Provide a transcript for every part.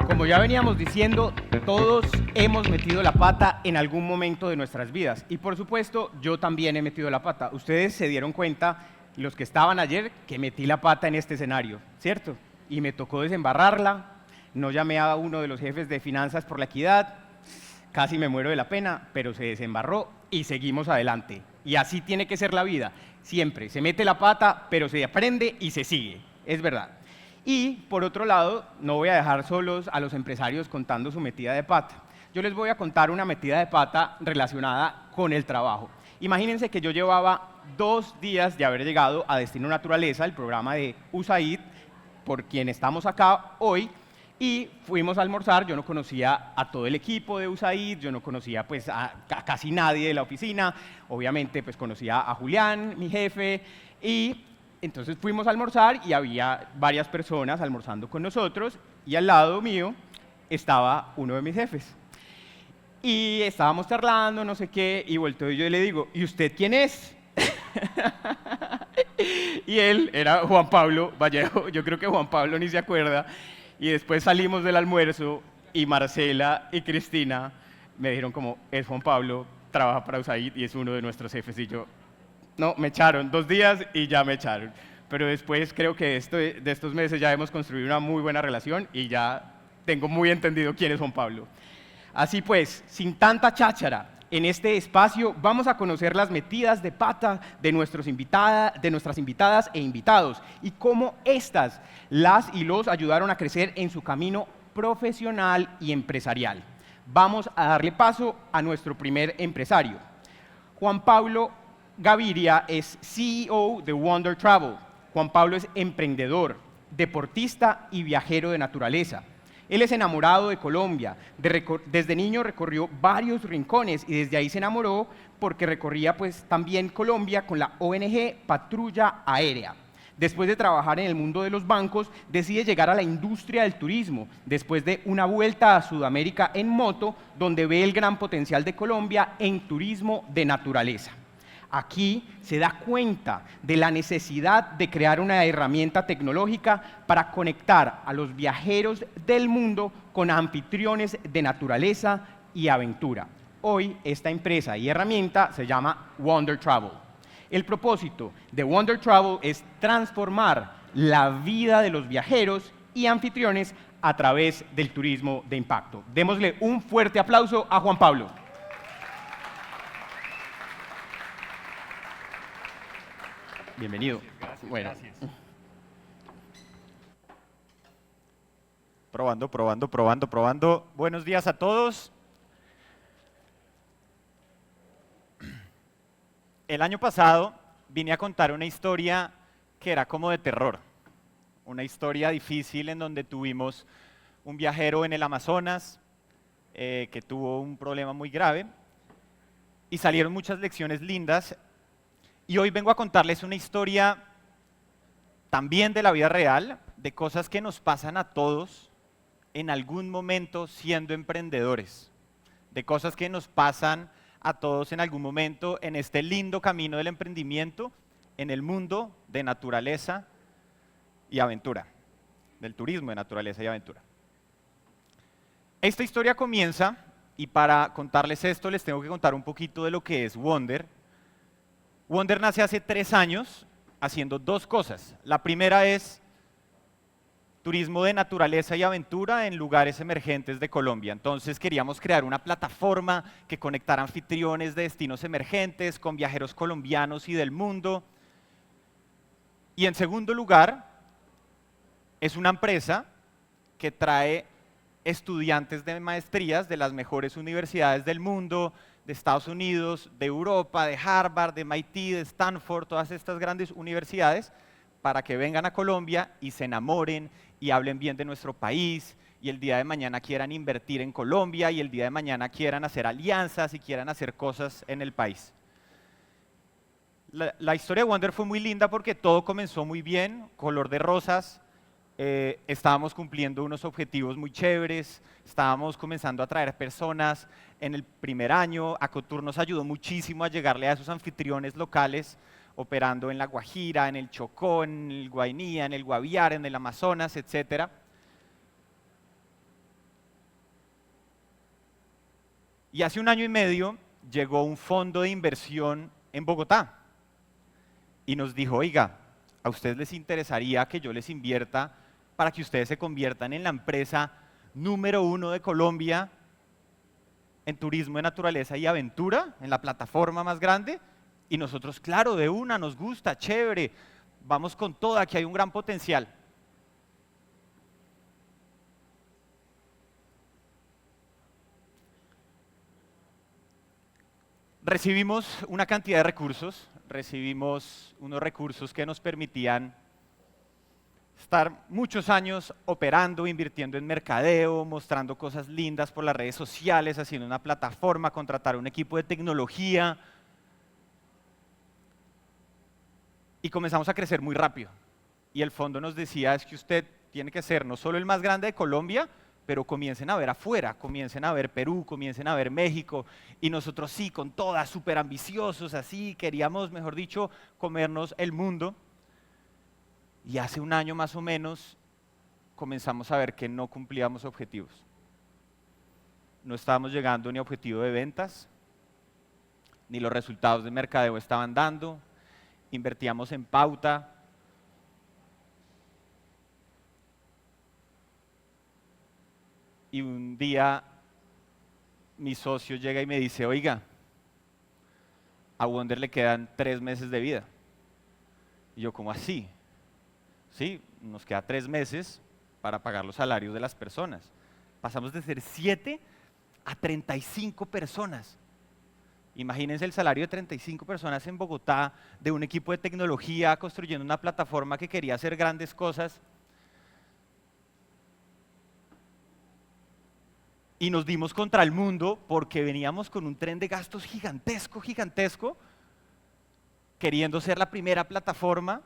Como ya veníamos diciendo, todos hemos metido la pata en algún momento de nuestras vidas. Y por supuesto, yo también he metido la pata. Ustedes se dieron cuenta, los que estaban ayer, que metí la pata en este escenario, ¿cierto? Y me tocó desembarrarla. No llamé a uno de los jefes de finanzas por la equidad. Casi me muero de la pena, pero se desembarró y seguimos adelante. Y así tiene que ser la vida. Siempre se mete la pata, pero se aprende y se sigue. Es verdad. Y, por otro lado, no voy a dejar solos a los empresarios contando su metida de pata. Yo les voy a contar una metida de pata relacionada con el trabajo. Imagínense que yo llevaba 2 días de haber llegado a Destino Naturaleza, el programa de USAID, por quien estamos acá hoy, y fuimos a almorzar. Yo no conocía a todo el equipo de USAID, yo no conocía pues, a casi nadie de la oficina, obviamente pues, conocía a Julián, mi jefe, y entonces fuimos a almorzar y había varias personas almorzando con nosotros y al lado mío estaba uno de mis jefes. Y estábamos charlando, no sé qué, y volteo y yo le digo, ¿y usted quién es? Y él era Juan Pablo Vallejo. Yo creo que Juan Pablo ni se acuerda. Y después salimos del almuerzo y Marcela y Cristina me dijeron como, es Juan Pablo, trabaja para USAID y es uno de nuestros jefes. Y yo, no, me echaron 2 días y ya me echaron. Pero después creo que de estos meses ya hemos construido una muy buena relación y ya tengo muy entendido quién es Juan Pablo. Así pues, sin tanta cháchara, en este espacio vamos a conocer las metidas de pata de nuestras invitadas e invitados y cómo estas las y los ayudaron a crecer en su camino profesional y empresarial. Vamos a darle paso a nuestro primer empresario. Juan Pablo Gaviria es CEO de Wonder Travel. Juan Pablo es emprendedor, deportista y viajero de naturaleza. Él es enamorado de Colombia. Desde niño recorrió varios rincones y desde ahí se enamoró porque recorría pues, también Colombia con la ONG Patrulla Aérea. Después de trabajar en el mundo de los bancos, decide llegar a la industria del turismo, después de una vuelta a Sudamérica en moto, donde ve el gran potencial de Colombia en turismo de naturaleza. Aquí se da cuenta de la necesidad de crear una herramienta tecnológica para conectar a los viajeros del mundo con anfitriones de naturaleza y aventura. Hoy esta empresa y herramienta se llama Wonder Travel. El propósito de Wonder Travel es transformar la vida de los viajeros y anfitriones a través del turismo de impacto. Démosle un fuerte aplauso a Juan Pablo. Bienvenido. Gracias, bueno. gracias. Probando. Buenos días a todos. El año pasado vine a contar una historia que era como de terror. Una historia difícil en donde tuvimos un viajero en el Amazonas que tuvo un problema muy grave y salieron muchas lecciones lindas. Y hoy vengo a contarles una historia también de la vida real, de cosas que nos pasan a todos en algún momento siendo emprendedores, de cosas que nos pasan a todos en algún momento en este lindo camino del emprendimiento, en el mundo de naturaleza y aventura, del turismo de naturaleza y aventura. Esta historia comienza, y para contarles esto les tengo que contar un poquito de lo que es Wonder. Wonder nace hace 3 años haciendo 2 cosas. La primera es turismo de naturaleza y aventura en lugares emergentes de Colombia. Entonces queríamos crear una plataforma que conectara anfitriones de destinos emergentes con viajeros colombianos y del mundo. Y en segundo lugar, es una empresa que trae estudiantes de maestrías de las mejores universidades del mundo, de Estados Unidos, de Europa, de Harvard, de MIT, de Stanford, todas estas grandes universidades, para que vengan a Colombia y se enamoren y hablen bien de nuestro país, y el día de mañana quieran invertir en Colombia, y el día de mañana quieran hacer alianzas y quieran hacer cosas en el país. La historia de Wonder fue muy linda porque todo comenzó muy bien, color de rosas, estábamos cumpliendo unos objetivos muy chéveres, estábamos comenzando a traer personas en el primer año. Acotur nos ayudó muchísimo a llegarle a esos anfitriones locales, operando en La Guajira, en el Chocó, en el Guainía, en el Guaviare, en el Amazonas, etc. Y hace 1 año y medio llegó un fondo de inversión en Bogotá y nos dijo, oiga, ¿a ustedes les interesaría que yo les invierta para que ustedes se conviertan en la empresa número 1 de Colombia en turismo de naturaleza y aventura, en la plataforma más grande? Y nosotros, claro, de una, nos gusta, chévere, vamos con toda, aquí hay un gran potencial. Recibimos una cantidad de recursos, recibimos unos recursos que nos permitían estar muchos años operando, invirtiendo en mercadeo, mostrando cosas lindas por las redes sociales, haciendo una plataforma, contratar un equipo de tecnología. Y comenzamos a crecer muy rápido. Y el fondo nos decía, es que usted tiene que ser no solo el más grande de Colombia, pero comiencen a ver afuera, comiencen a ver Perú, comiencen a ver México. Y nosotros sí, con todas, súper ambiciosos, así, queríamos, mejor dicho, comernos el mundo. Y hace 1 año más o menos comenzamos a ver que no cumplíamos objetivos. No estábamos llegando ni a objetivo de ventas, ni los resultados de mercadeo estaban dando. Invertíamos en pauta. Y un día mi socio llega y me dice, oiga, a Wonder le quedan 3 meses de vida. Y yo, ¿cómo así? Sí, nos queda 3 meses para pagar los salarios de las personas. Pasamos de ser 7 a 35 personas. Imagínense el salario de 35 personas en Bogotá, de un equipo de tecnología construyendo una plataforma que quería hacer grandes cosas. Y nos dimos contra el mundo porque veníamos con un tren de gastos gigantesco, gigantesco, queriendo ser la primera plataforma.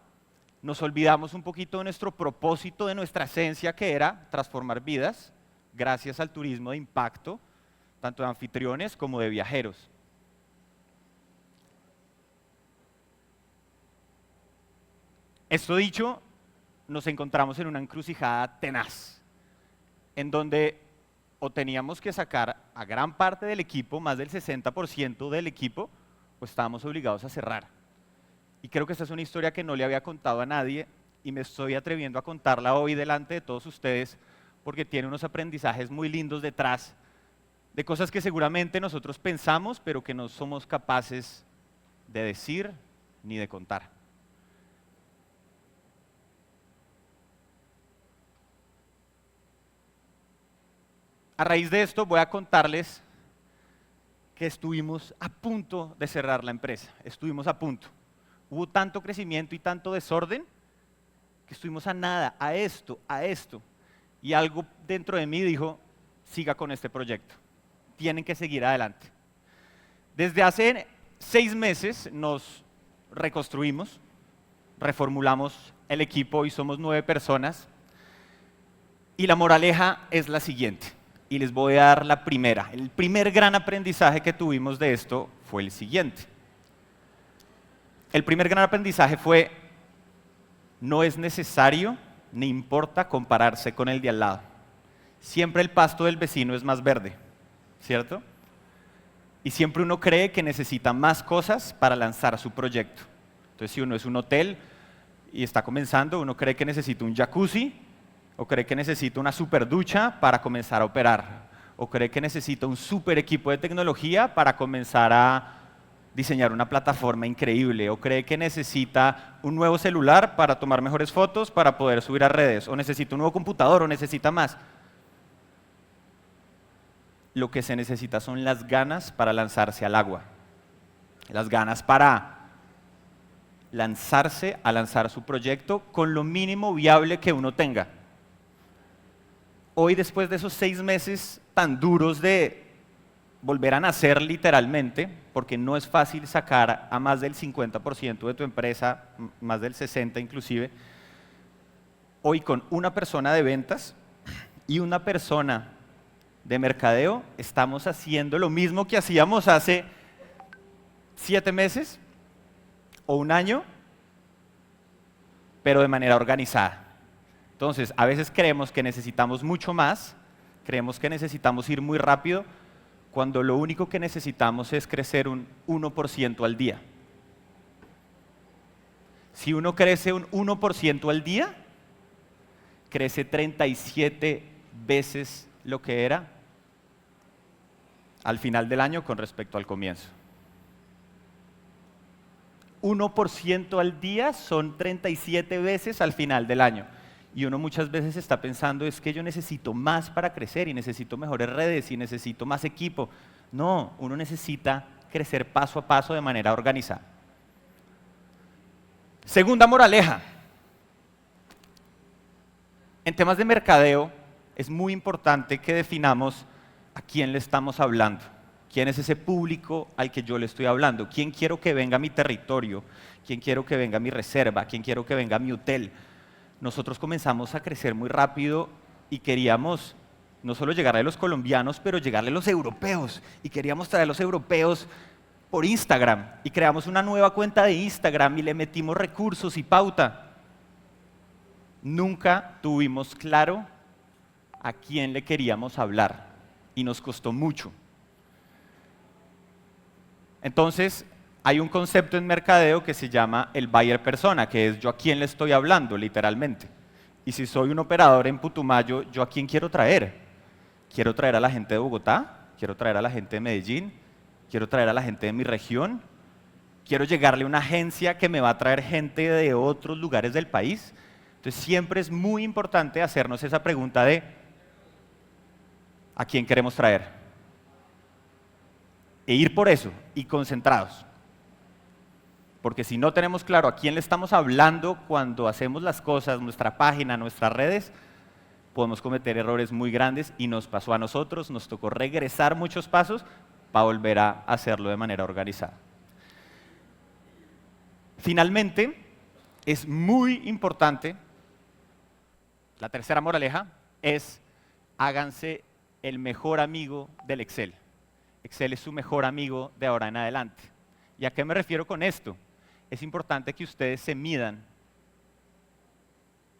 Nos olvidamos un poquito de nuestro propósito, de nuestra esencia, que era transformar vidas gracias al turismo de impacto, tanto de anfitriones como de viajeros. Esto dicho, nos encontramos en una encrucijada tenaz, en donde o teníamos que sacar a gran parte del equipo, más del 60% del equipo, o estábamos obligados a cerrar. Y creo que esta es una historia que no le había contado a nadie y me estoy atreviendo a contarla hoy delante de todos ustedes porque tiene unos aprendizajes muy lindos detrás de cosas que seguramente nosotros pensamos, pero que no somos capaces de decir ni de contar. A raíz de esto voy a contarles que estuvimos a punto de cerrar la empresa, estuvimos a punto. Hubo tanto crecimiento y tanto desorden que estuvimos a nada, a esto, y algo dentro de mí dijo, siga con este proyecto, tienen que seguir adelante. Desde hace 6 meses nos reconstruimos, reformulamos el equipo y somos 9 personas, y la moraleja es la siguiente. Y les voy a dar la primera. El primer gran aprendizaje que tuvimos de esto fue el siguiente. El primer gran aprendizaje fue, no es necesario ni importa compararse con el de al lado. Siempre el pasto del vecino es más verde, ¿cierto? Y siempre uno cree que necesita más cosas para lanzar su proyecto. Entonces, si uno es un hotel y está comenzando, uno cree que necesita un jacuzzi, o cree que necesita una super ducha para comenzar a operar, o cree que necesita un super equipo de tecnología para comenzar a diseñar una plataforma increíble, o cree que necesita un nuevo celular para tomar mejores fotos para poder subir a redes, o necesita un nuevo computador, o necesita más. Lo que se necesita son las ganas para lanzarse al agua, las ganas para lanzarse a lanzar su proyecto con lo mínimo viable que uno tenga. Hoy, después de esos 6 meses tan duros de volver a nacer literalmente, porque no es fácil sacar a más del 50% de tu empresa, más del 60% inclusive, Hoy con una persona de ventas y una persona de mercadeo estamos haciendo lo mismo que hacíamos hace 7 meses o un año, pero de manera organizada. Entonces, a veces creemos que necesitamos mucho más, creemos que necesitamos ir muy rápido, cuando lo único que necesitamos es crecer un 1% al día. Si uno crece un 1% al día, crece 37 veces lo que era al final del año con respecto al comienzo. 1% al día son 37 veces al final del año. Y uno muchas veces está pensando, es que yo necesito más para crecer y necesito mejores redes y necesito más equipo. No, uno necesita crecer paso a paso de manera organizada. Segunda moraleja. En temas de mercadeo es muy importante que definamos a quién le estamos hablando. ¿Quién es ese público al que yo le estoy hablando? ¿Quién quiero que venga a mi territorio? ¿Quién quiero que venga a mi reserva? ¿Quién quiero que venga a mi hotel? Nosotros comenzamos a crecer muy rápido y queríamos no solo llegarle a los colombianos, pero llegarle a los europeos. Y queríamos traer a los europeos por Instagram. Y creamos una nueva cuenta de Instagram y le metimos recursos y pauta. Nunca tuvimos claro a quién le queríamos hablar. Y nos costó mucho. Entonces, hay un concepto en mercadeo que se llama el buyer persona, que es yo a quién le estoy hablando, literalmente. Y si soy un operador en Putumayo, ¿yo a quién quiero traer? ¿Quiero traer a la gente de Bogotá? ¿Quiero traer a la gente de Medellín? ¿Quiero traer a la gente de mi región? ¿Quiero llegarle a una agencia que me va a traer gente de otros lugares del país? Entonces, siempre es muy importante hacernos esa pregunta de ¿a quién queremos traer? E ir por eso, y concentrados. Porque si no tenemos claro a quién le estamos hablando cuando hacemos las cosas, nuestra página, nuestras redes, podemos cometer errores muy grandes y nos pasó a nosotros, nos tocó regresar muchos pasos para volver a hacerlo de manera organizada. Finalmente, es muy importante, la tercera moraleja es háganse el mejor amigo del Excel. Excel es su mejor amigo de ahora en adelante. ¿Y a qué me refiero con esto? Es importante que ustedes se midan,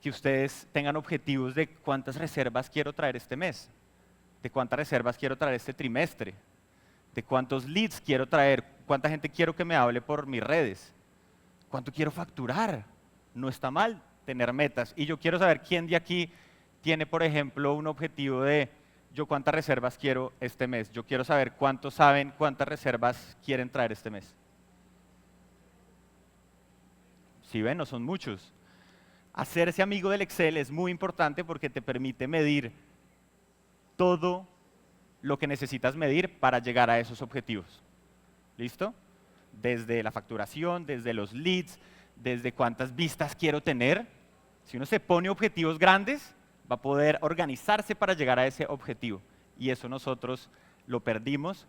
que ustedes tengan objetivos de cuántas reservas quiero traer este mes, de cuántas reservas quiero traer este trimestre, de cuántos leads quiero traer, cuánta gente quiero que me hable por mis redes, cuánto quiero facturar. No está mal tener metas. Y yo quiero saber quién de aquí tiene, por ejemplo, un objetivo de yo cuántas reservas quiero este mes. Yo quiero saber cuántos saben cuántas reservas quieren traer este mes. Si ven, no son muchos. Hacerse amigo del Excel es muy importante porque te permite medir todo lo que necesitas medir para llegar a esos objetivos. ¿Listo? Desde la facturación, desde los leads, desde cuántas vistas quiero tener. Si uno se pone objetivos grandes, va a poder organizarse para llegar a ese objetivo. Y eso nosotros lo perdimos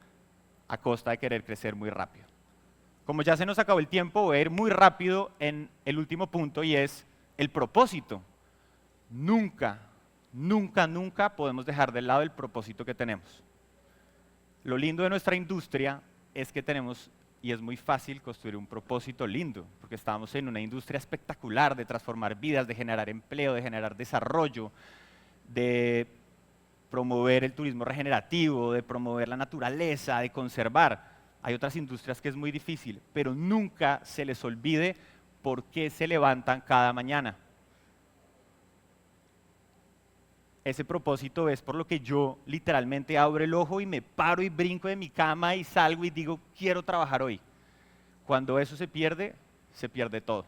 a costa de querer crecer muy rápido. Como ya se nos acabó el tiempo, voy a ir muy rápido en el último punto y es el propósito. Nunca, nunca, nunca podemos dejar de lado el propósito que tenemos. Lo lindo de nuestra industria es que tenemos, y es muy fácil construir un propósito lindo, porque estamos en una industria espectacular de transformar vidas, de generar empleo, de generar desarrollo, de promover el turismo regenerativo, de promover la naturaleza, de conservar. Hay otras industrias que es muy difícil, pero nunca se les olvide por qué se levantan cada mañana. Ese propósito es por lo que yo literalmente abro el ojo y me paro y brinco de mi cama y salgo y digo, quiero trabajar hoy. Cuando eso se pierde todo.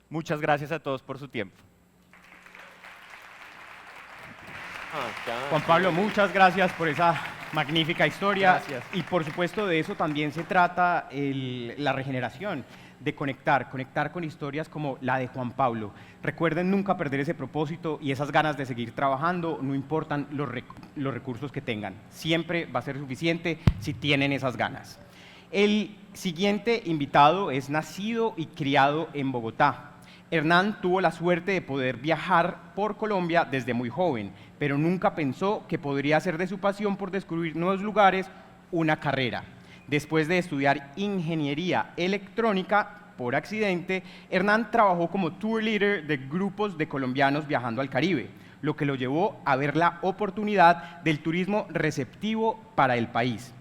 Muchas gracias a todos por su tiempo. Juan Pablo, muchas gracias por esa magnífica historia. Gracias. Y por supuesto de eso también se trata la regeneración, de conectar con historias como la de Juan Pablo. Recuerden nunca perder ese propósito y esas ganas de seguir trabajando, no importan los recursos que tengan. Siempre va a ser suficiente si tienen esas ganas. El siguiente invitado es nacido y criado en Bogotá. Hernán tuvo la suerte de poder viajar por Colombia desde muy joven, pero nunca pensó que podría hacer de su pasión por descubrir nuevos lugares una carrera. Después de estudiar ingeniería electrónica, por accidente, Hernán trabajó como tour leader de grupos de colombianos viajando al Caribe, lo que lo llevó a ver la oportunidad del turismo receptivo para el país.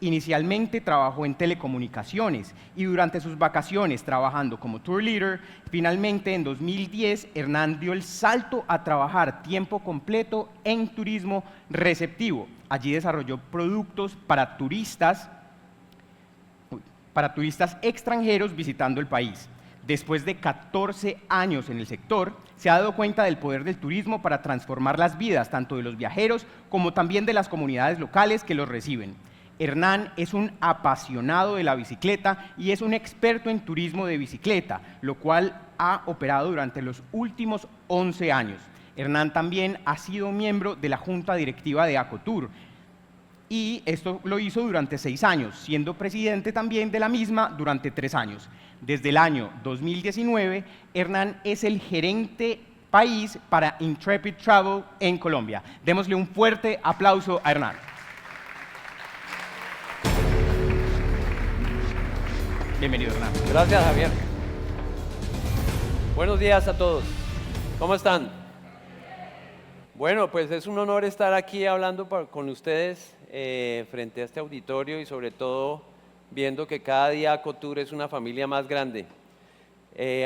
Inicialmente trabajó en telecomunicaciones y durante sus vacaciones trabajando como tour leader, finalmente en 2010 Hernán dio el salto a trabajar tiempo completo en turismo receptivo. Allí desarrolló productos para turistas extranjeros visitando el país. Después de 14 años en el sector, se ha dado cuenta del poder del turismo para transformar las vidas tanto de los viajeros como también de las comunidades locales que los reciben. Hernán es un apasionado de la bicicleta y es un experto en turismo de bicicleta, lo cual ha operado durante los últimos 11 años. Hernán también ha sido miembro de la junta directiva de Acotur, y esto lo hizo durante 6 años, siendo presidente también de la misma durante 3 años. Desde el año 2019, Hernán es el gerente país para Intrepid Travel en Colombia. Démosle un fuerte aplauso a Hernán. Bienvenido, Hernán. Gracias, Javier. Buenos días a todos. ¿Cómo están? Bueno, pues es un honor estar aquí hablando con ustedes frente a este auditorio y sobre todo viendo que cada día Acotur es una familia más grande.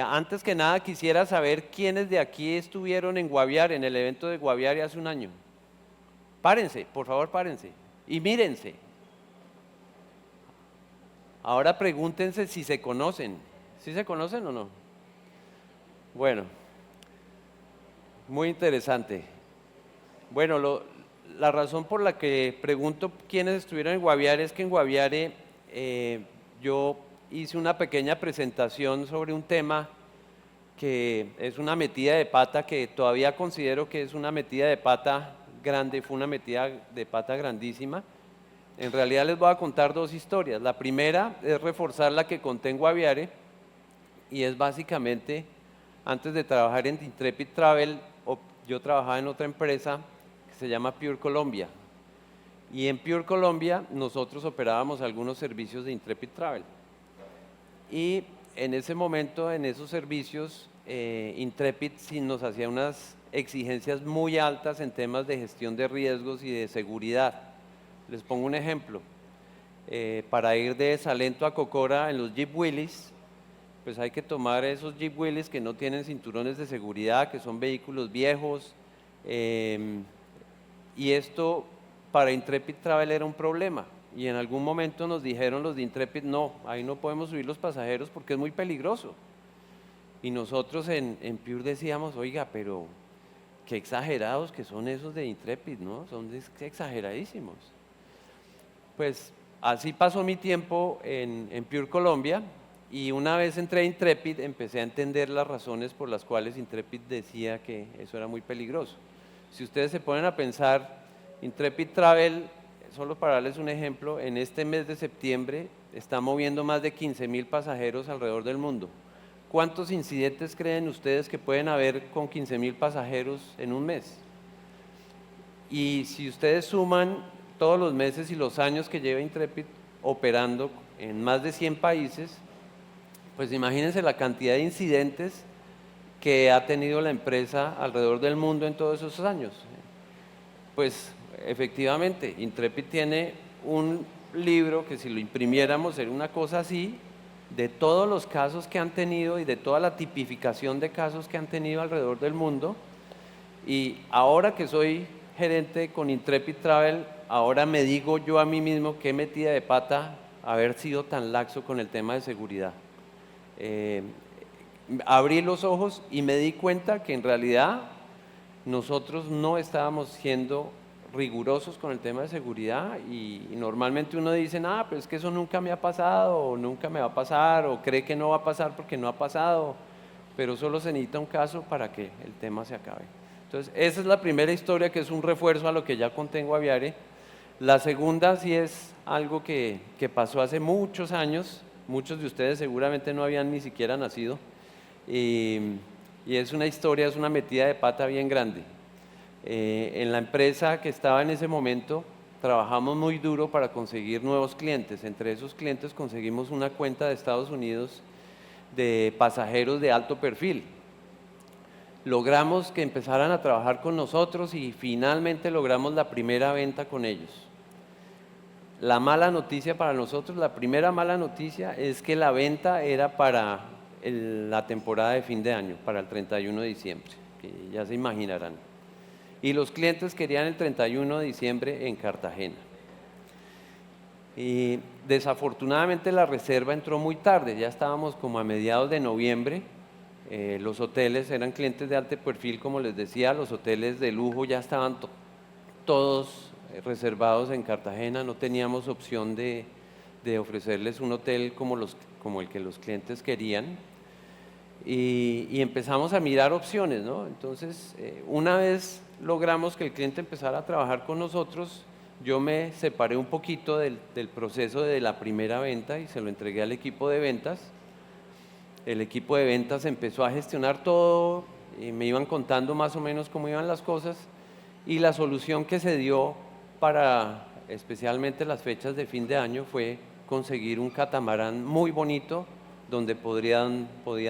Antes que nada quisiera saber quiénes de aquí estuvieron en Guaviare, en el evento de Guaviare hace un año. Párense, por favor, párense y mírense. Ahora pregúntense si se conocen. ¿Sí se conocen o no? Bueno, muy interesante. Bueno, la razón por la que pregunto quiénes estuvieron en Guaviare es que en Guaviare yo hice una pequeña presentación sobre un tema que es una metida de pata que todavía considero que es una metida de pata grande, fue una metida de pata grandísima. En realidad les voy a contar 2 historias. La primera es reforzar la que conté en Guaviare y es básicamente, antes de trabajar en Intrepid Travel, yo trabajaba en otra empresa que se llama Pure Colombia. Y en Pure Colombia nosotros operábamos algunos servicios de Intrepid Travel. Y en ese momento, en esos servicios, Intrepid sí nos hacía unas exigencias muy altas en temas de gestión de riesgos y de seguridad. Les pongo un ejemplo. Para ir de Salento a Cocora en los Jeep Willys, pues hay que tomar esos Jeep Willys que no tienen cinturones de seguridad, que son vehículos viejos, y esto para Intrepid Travel era un problema. Y en algún momento nos dijeron los de Intrepid, no, ahí no podemos subir los pasajeros porque es muy peligroso. Y nosotros en Pure decíamos, oiga, pero qué exagerados que son esos de Intrepid, ¿no? Son exageradísimos. Pues así pasó mi tiempo en Pure Colombia y una vez entré a Intrepid empecé a entender las razones por las cuales Intrepid decía que eso era muy peligroso. Si ustedes se ponen a pensar, Intrepid Travel, solo para darles un ejemplo, en este mes de septiembre está moviendo más de 15.000 pasajeros alrededor del mundo. ¿Cuántos incidentes creen ustedes que pueden haber con 15.000 pasajeros en un mes? Y si ustedes suman todos los meses y los años que lleva Intrepid operando en más de 100 países, pues imagínense la cantidad de incidentes que ha tenido la empresa alrededor del mundo en todos esos años. Pues efectivamente, Intrepid tiene un libro que si lo imprimiéramos sería una cosa así, de todos los casos que han tenido y de toda la tipificación de casos que han tenido alrededor del mundo. Y ahora que soy gerente con Intrepid Travel, ahora me digo yo a mí mismo qué metida de pata haber sido tan laxo con el tema de seguridad. Abrí los ojos y me di cuenta que en realidad nosotros no estábamos siendo rigurosos con el tema de seguridad y normalmente uno dice, pero es que eso nunca me ha pasado o nunca me va a pasar o cree que no va a pasar porque no ha pasado, pero solo se necesita un caso para que el tema se acabe. Entonces esa es la primera historia que es un refuerzo a lo que ya conté en Guaviare. La segunda sí es algo que pasó hace muchos años, muchos de ustedes seguramente no habían ni siquiera nacido, y, y es una historia, es una metida de pata bien grande. En la empresa que estaba en ese momento, trabajamos muy duro para conseguir nuevos clientes. Entre esos clientes conseguimos una cuenta de Estados Unidos de pasajeros de alto perfil. Logramos que empezaran a trabajar con nosotros y finalmente logramos la primera venta con ellos. La mala noticia para nosotros, la primera mala noticia es que la venta era para la temporada de fin de año, para el 31 de diciembre, que ya se imaginarán. Y los clientes querían el 31 de diciembre en Cartagena. Y desafortunadamente la reserva entró muy tarde, ya estábamos como a mediados de noviembre. Los hoteles eran clientes de alto perfil, como les decía, los hoteles de lujo ya estaban todos reservados en Cartagena, no teníamos opción de ofrecerles un hotel como el que los clientes querían. Y empezamos a mirar opciones, ¿no? Entonces, una vez logramos que el cliente empezara a trabajar con nosotros, yo me separé un poquito del proceso de la primera venta y se lo entregué al equipo de ventas. El equipo de ventas empezó a gestionar todo y me iban contando más o menos cómo iban las cosas, y la solución que se dio para especialmente las fechas de fin de año fue conseguir un catamarán muy bonito donde podían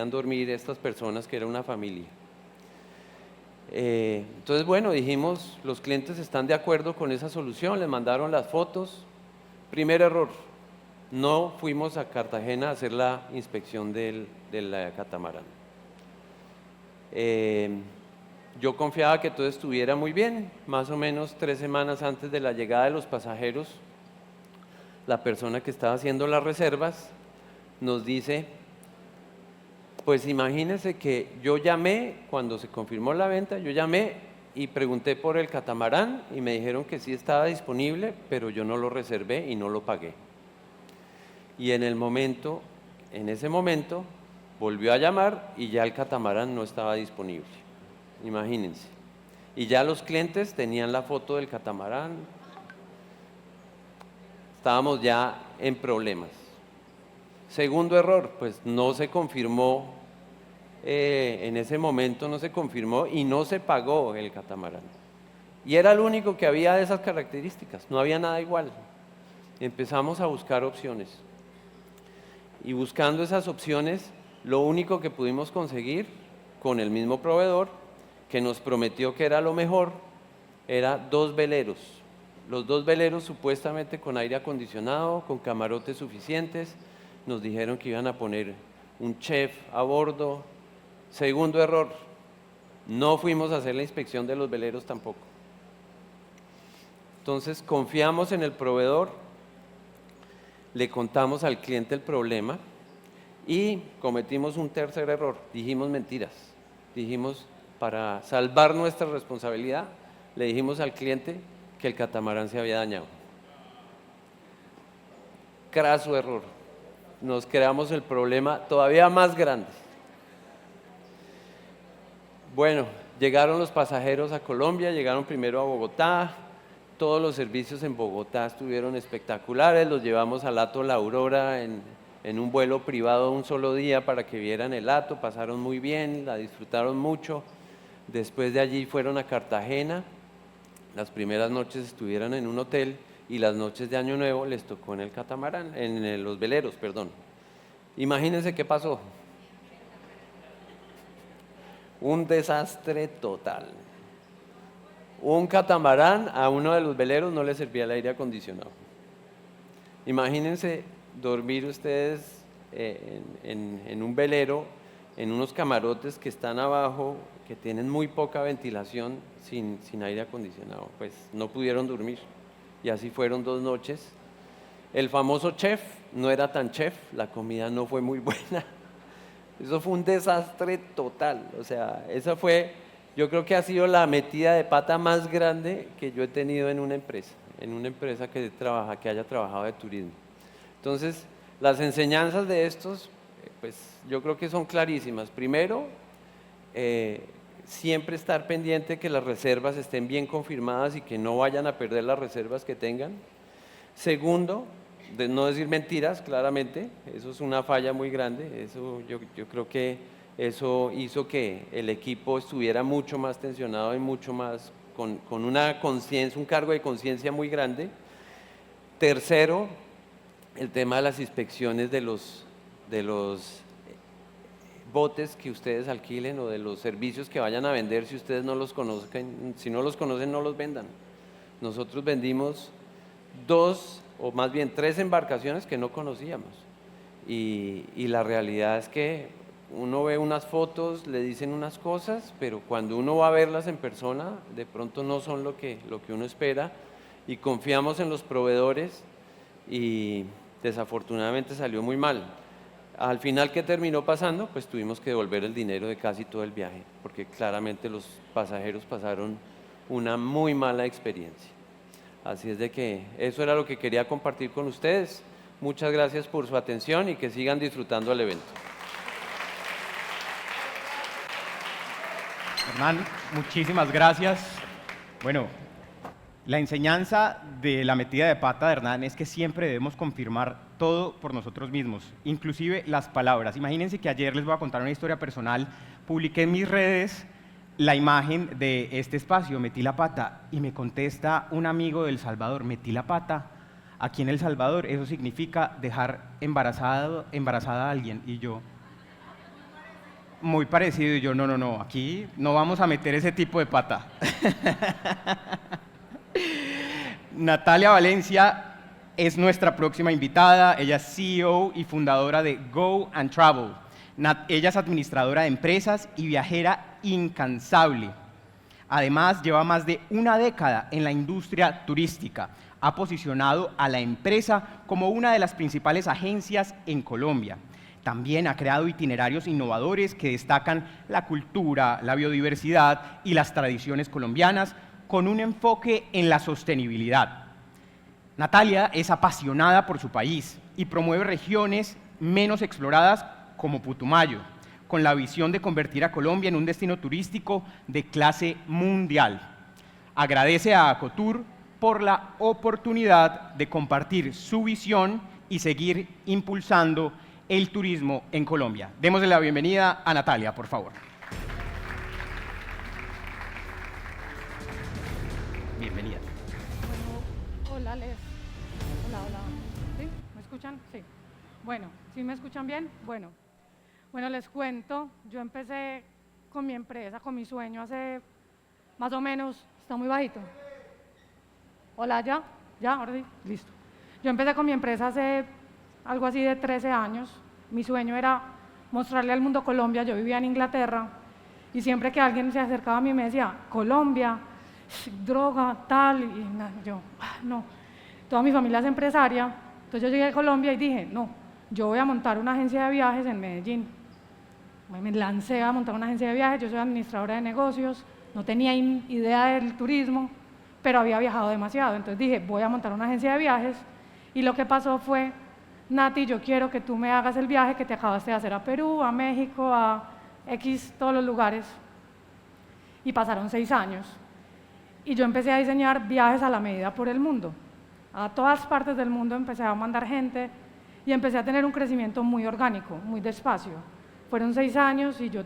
dormir estas personas, que era una familia. Entonces, bueno, dijimos, los clientes están de acuerdo con esa solución, les mandaron las fotos. Primer error, no fuimos a Cartagena a hacer la inspección del catamarán. Yo confiaba que todo estuviera muy bien. Más o menos 3 semanas antes de la llegada de los pasajeros, la persona que estaba haciendo las reservas nos dice: pues imagínense que yo llamé, cuando se confirmó la venta, yo llamé y pregunté por el catamarán y me dijeron que sí estaba disponible, pero yo no lo reservé y no lo pagué. Y en ese momento, volvió a llamar y ya el catamarán no estaba disponible. Imagínense. Y ya los clientes tenían la foto del catamarán. Estábamos ya en problemas. Segundo error, pues no se confirmó, en ese momento no se confirmó y no se pagó el catamarán. Y era el único que había de esas características, no había nada igual. Empezamos a buscar opciones. Y buscando esas opciones, lo único que pudimos conseguir con el mismo proveedor, que nos prometió que era lo mejor, era 2 veleros. Los 2 veleros supuestamente con aire acondicionado, con camarotes suficientes. Nos dijeron que iban a poner un chef a bordo. Segundo error, no fuimos a hacer la inspección de los veleros tampoco. Entonces confiamos en el proveedor, le contamos al cliente el problema y cometimos un tercer error, dijimos mentiras. Dijimos, para salvar nuestra responsabilidad, le dijimos al cliente que el catamarán se había dañado. Craso error. Nos creamos el problema todavía más grande. Bueno, llegaron los pasajeros a Colombia, llegaron primero a Bogotá. Todos los servicios en Bogotá estuvieron espectaculares. Los llevamos al Hato La Aurora en un vuelo privado un solo día para que vieran el hato. Pasaron muy bien, la disfrutaron mucho. Después de allí fueron a Cartagena. Las primeras noches estuvieron en un hotel y las noches de Año Nuevo les tocó en el catamarán, en los veleros, perdón. Imagínense qué pasó. Un desastre total. Un catamarán, a uno de los veleros no le servía el aire acondicionado. Imagínense dormir ustedes en un velero, en unos camarotes que están abajo, que tienen muy poca ventilación, sin aire acondicionado. Pues no pudieron dormir. Y así fueron 2 noches. El famoso chef no era tan chef, la comida no fue muy buena. Eso fue un desastre total. O sea, esa fue, yo creo que ha sido la metida de pata más grande que yo he tenido en una empresa que haya trabajado de turismo. Entonces, las enseñanzas de estos, pues yo creo que son clarísimas. Primero, siempre estar pendiente que las reservas estén bien confirmadas y que no vayan a perder las reservas que tengan. Segundo, de no decir mentiras, claramente, eso es una falla muy grande. Eso yo creo que Eso hizo que el equipo estuviera mucho más tensionado y mucho más con una conciencia, un cargo de conciencia muy grande. Tercero, el tema de las inspecciones de los botes que ustedes alquilen o de los servicios que vayan a vender. Si ustedes no los conocen, si no los conocen, no los vendan. Nosotros vendimos 2 o más bien 3 embarcaciones que no conocíamos, y la realidad es que uno ve unas fotos, le dicen unas cosas, pero cuando uno va a verlas en persona, de pronto no son lo que uno espera, y confiamos en los proveedores y desafortunadamente salió muy mal. Al final, ¿qué terminó pasando? Pues tuvimos que devolver el dinero de casi todo el viaje, porque claramente los pasajeros pasaron una muy mala experiencia. Así es de que eso era lo que quería compartir con ustedes. Muchas gracias por su atención y que sigan disfrutando el evento. Hernán, muchísimas gracias. Bueno, la enseñanza de la metida de pata de Hernán es que siempre debemos confirmar todo por nosotros mismos, inclusive las palabras. Imagínense que ayer les voy a contar una historia personal. Publiqué en mis redes la imagen de este espacio, metí la pata, y me contesta un amigo de El Salvador: metí la pata. Aquí en El Salvador eso significa dejar embarazada a alguien. Y yo, muy parecido, y yo, no, aquí no vamos a meter ese tipo de pata. Natalia Valencia es nuestra próxima invitada. Ella es CEO y fundadora de Go and Travel. Ella es administradora de empresas y viajera incansable. Además, lleva más de una década en la industria turística. Ha posicionado a la empresa como una de las principales agencias en Colombia. También ha creado itinerarios innovadores que destacan la cultura, la biodiversidad y las tradiciones colombianas, con un enfoque en la sostenibilidad. Natalia es apasionada por su país y promueve regiones menos exploradas como Putumayo, con la visión de convertir a Colombia en un destino turístico de clase mundial. Agradece a Acotur por la oportunidad de compartir su visión y seguir impulsando el turismo en Colombia. Démosle la bienvenida a Natalia, por favor. Bienvenida. Bueno, hola, Les. Hola. ¿Sí? ¿Me escuchan? Sí. Bueno, ¿sí me escuchan bien? Bueno, les cuento. Yo empecé con mi empresa, con mi sueño hace más o menos, está muy bajito. Hola, ¿ya? Ahora sí, listo. Yo empecé con mi empresa hace algo así de 13 años. Mi sueño era mostrarle al mundo Colombia. Yo vivía en Inglaterra y siempre que alguien se acercaba a mí me decía, Colombia, droga, tal, y yo, no. Toda mi familia es empresaria, entonces yo llegué a Colombia y dije, no, yo voy a montar una agencia de viajes en Medellín. Me lancé a montar una agencia de viajes. Yo soy administradora de negocios, no tenía idea del turismo, pero había viajado demasiado. Entonces dije, voy a montar una agencia de viajes, y lo que pasó fue, Nati, yo quiero que tú me hagas el viaje que te acabaste de hacer a Perú, a México, a X, todos los lugares. Y pasaron 6 años. Y yo empecé a diseñar viajes a la medida por el mundo. A todas partes del mundo empecé a mandar gente y empecé a tener un crecimiento muy orgánico, muy despacio. Fueron 6 años y yo,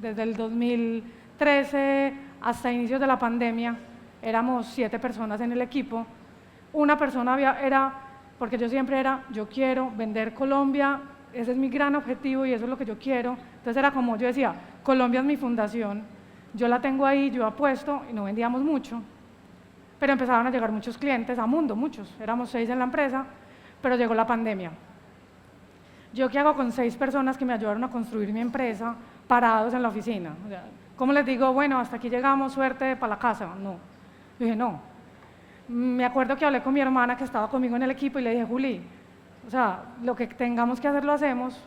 desde el 2013 hasta inicios de la pandemia, éramos 7 personas en el equipo. Una persona era, porque yo siempre era, yo quiero vender Colombia, ese es mi gran objetivo y eso es lo que yo quiero. Entonces era como, yo decía, Colombia es mi fundación, yo la tengo ahí, yo apuesto, y no vendíamos mucho. Pero empezaron a llegar muchos clientes, a Mundo, muchos, éramos 6 en la empresa, pero llegó la pandemia. ¿Yo qué hago con 6 personas que me ayudaron a construir mi empresa, parados en la oficina? O sea, ¿cómo les digo, bueno, hasta aquí llegamos, suerte, para la casa? No. Yo dije, no. Me acuerdo que hablé con mi hermana que estaba conmigo en el equipo y le dije, Juli, o sea, lo que tengamos que hacer lo hacemos,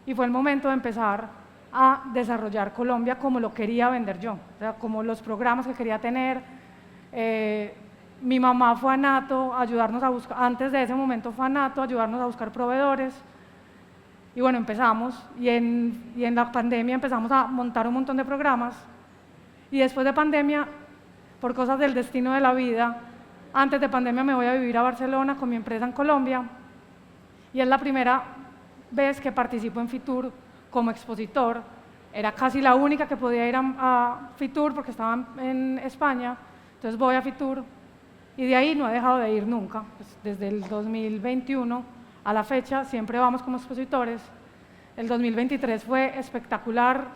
y fue el momento de empezar a desarrollar Colombia como lo quería vender yo, o sea, como los programas que quería tener. Mi mamá fue a Nato a ayudarnos a buscar, antes de ese momento fue a Nato a ayudarnos a buscar proveedores, y bueno, empezamos, y en la pandemia empezamos a montar un montón de programas, y después de pandemia, por cosas del destino de la vida, antes de pandemia me voy a vivir a Barcelona con mi empresa en Colombia, y es la primera vez que participo en Fitur como expositor. Era casi la única que podía ir a Fitur porque estaba en España, entonces voy a Fitur y de ahí no he dejado de ir nunca. Pues desde el 2021 a la fecha siempre vamos como expositores. El 2023 fue espectacular,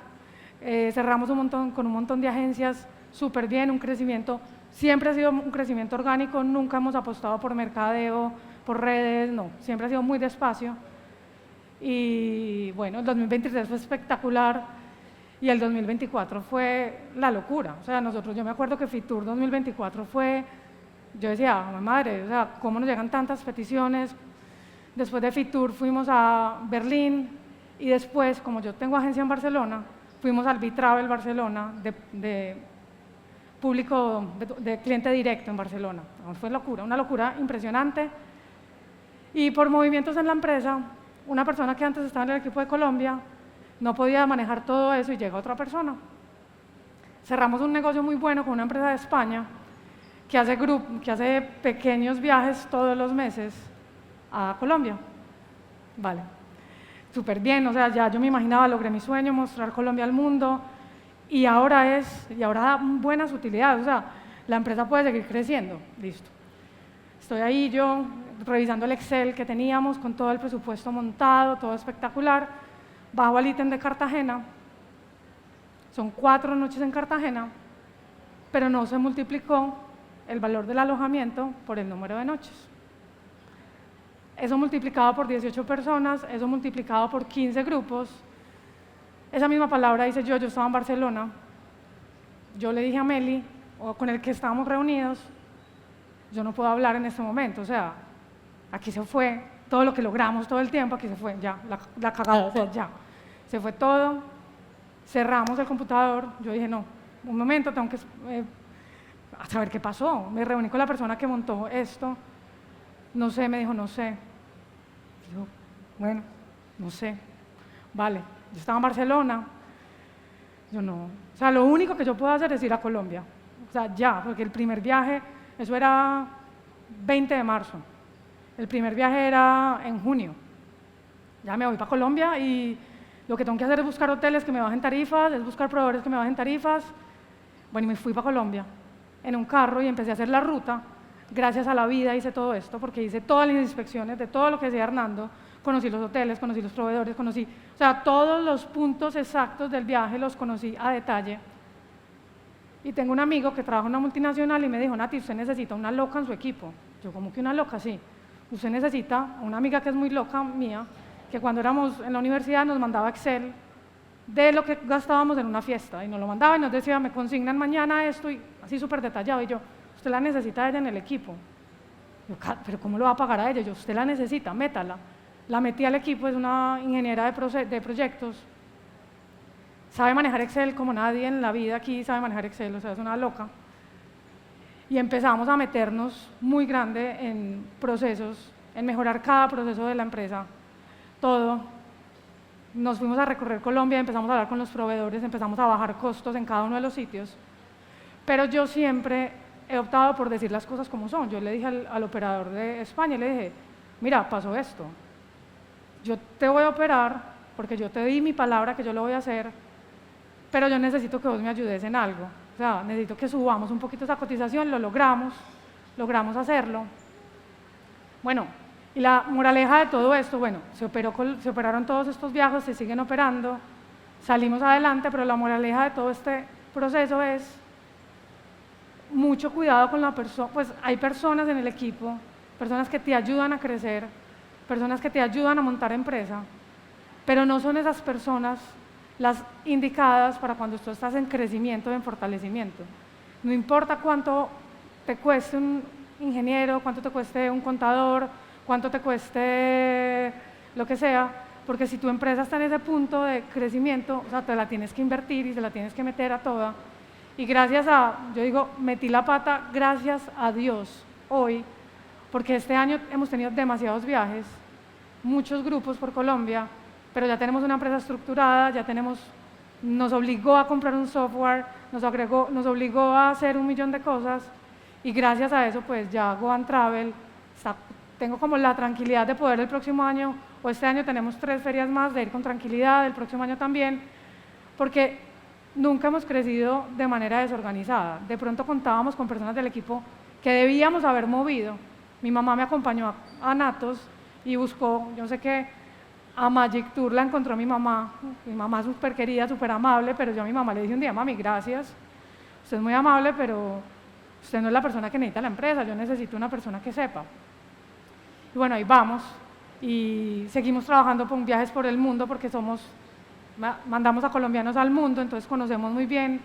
cerramos con un montón de agencias, súper bien, un crecimiento, siempre ha sido un crecimiento orgánico, nunca hemos apostado por mercadeo, por redes, no, siempre ha sido muy despacio. Y bueno, el 2023 fue espectacular y el 2024 fue la locura. O sea, yo me acuerdo que Fitur 2024 fue, yo decía, madre, o sea, ¿cómo nos llegan tantas peticiones? Después de Fitur fuimos a Berlín y después, como yo tengo agencia en Barcelona, fuimos al Bitravel Barcelona de público, de cliente directo en Barcelona. Fue locura, una locura impresionante. Y por movimientos en la empresa, una persona que antes estaba en el equipo de Colombia no podía manejar todo eso y llega otra persona. Cerramos un negocio muy bueno con una empresa de España que hace pequeños viajes todos los meses a Colombia. Vale, súper bien, o sea, ya yo me imaginaba, logré mi sueño, mostrar Colombia al mundo y ahora da buenas utilidades, o sea, la empresa puede seguir creciendo, listo. Estoy ahí yo revisando el Excel que teníamos con todo el presupuesto montado, todo espectacular, bajo al ítem de Cartagena, son 4 noches en Cartagena, pero no se multiplicó el valor del alojamiento por el número de noches. Eso multiplicado por 18 personas, eso multiplicado por 15 grupos, esa misma palabra dice yo estaba en Barcelona, yo le dije a Meli, o con el que estábamos reunidos, yo no puedo hablar en este momento, o sea, aquí se fue todo lo que logramos todo el tiempo, aquí se fue ya, la cagada, o sea, ya, se fue todo, cerramos el computador, yo dije no, un momento, tengo que saber qué pasó, me reuní con la persona que montó esto, no sé, me dijo no sé, yo, bueno, no sé, vale, yo estaba en Barcelona, yo no, o sea, lo único que yo puedo hacer es ir a Colombia, o sea, ya, porque el primer viaje, eso era 20 de marzo, el primer viaje era en junio, ya me voy para Colombia y lo que tengo que hacer es buscar hoteles que me bajen tarifas, es buscar proveedores que me bajen tarifas, bueno, y me fui para Colombia en un carro y empecé a hacer la ruta, gracias a la vida hice todo esto, porque hice todas las inspecciones de todo lo que decía Hernando, conocí los hoteles, conocí los proveedores, o sea, todos los puntos exactos del viaje los conocí a detalle. Y tengo un amigo que trabaja en una multinacional y me dijo, Nati, usted necesita una loca en su equipo. Yo, ¿cómo que una loca? Sí. Usted necesita una amiga que es muy loca mía, que cuando éramos en la universidad nos mandaba Excel de lo que gastábamos en una fiesta y nos lo mandaba y nos decía, me consignan mañana esto y así súper detallado. Y yo, usted la necesita a ella en el equipo. Yo, pero ¿cómo lo va a pagar a ella? Yo, usted la necesita, métala. La metí al equipo, es una ingeniera de proyectos, sabe manejar Excel como nadie en la vida aquí sabe manejar Excel, o sea, es una loca. Y empezamos a meternos muy grande en procesos, en mejorar cada proceso de la empresa, todo. Nos fuimos a recorrer Colombia, empezamos a hablar con los proveedores, empezamos a bajar costos en cada uno de los sitios, pero yo siempre he optado por decir las cosas como son. Yo le dije al operador de España, le dije, mira, pasó esto, yo te voy a operar porque yo te di mi palabra que yo lo voy a hacer, pero yo necesito que vos me ayudes en algo, o sea, necesito que subamos un poquito esa cotización, lo logramos hacerlo. Bueno, y la moraleja de todo esto, bueno, se operaron todos estos viajes, se siguen operando, salimos adelante, pero la moraleja de todo este proceso es mucho cuidado con la persona, pues hay personas en el equipo, personas que te ayudan a crecer, personas que te ayudan a montar empresa, pero no son esas personas las indicadas para cuando tú estás en crecimiento, en fortalecimiento. No importa cuánto te cueste un ingeniero, cuánto te cueste un contador, cuánto te cueste lo que sea, porque si tu empresa está en ese punto de crecimiento, o sea, te la tienes que invertir y se la tienes que meter a toda. Y gracias a, yo digo, metí la pata, gracias a Dios, hoy, porque este año hemos tenido demasiados viajes, muchos grupos por Colombia, pero ya tenemos una empresa estructurada, nos obligó a comprar un software, nos obligó a hacer 1 millón de cosas y gracias a eso pues ya Go and Travel está tengo como la tranquilidad de poder el próximo año, o este año tenemos 3 ferias más, de ir con tranquilidad, el próximo año también, porque nunca hemos crecido de manera desorganizada. De pronto contábamos con personas del equipo que debíamos haber movido. Mi mamá me acompañó a Natos y buscó, yo sé que a Magic Tour la encontró mi mamá súper querida, súper amable, pero yo a mi mamá le dije un día, mami, gracias, usted es muy amable, pero usted no es la persona que necesita la empresa, yo necesito una persona que sepa. Y bueno, ahí vamos, y seguimos trabajando con viajes por el mundo porque mandamos a colombianos al mundo, entonces conocemos muy bien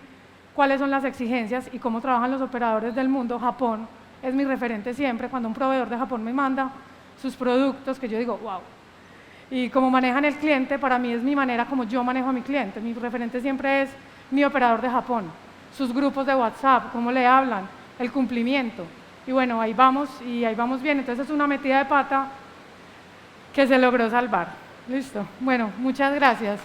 cuáles son las exigencias y cómo trabajan los operadores del mundo. Japón es mi referente siempre, cuando un proveedor de Japón me manda sus productos, que yo digo, wow. Y cómo manejan el cliente, para mí es mi manera como yo manejo a mi cliente. Mi referente siempre es mi operador de Japón, sus grupos de WhatsApp, cómo le hablan, el cumplimiento. Y bueno, ahí vamos y ahí vamos bien. Entonces es una metida de pata que se logró salvar. Listo. Bueno, muchas gracias.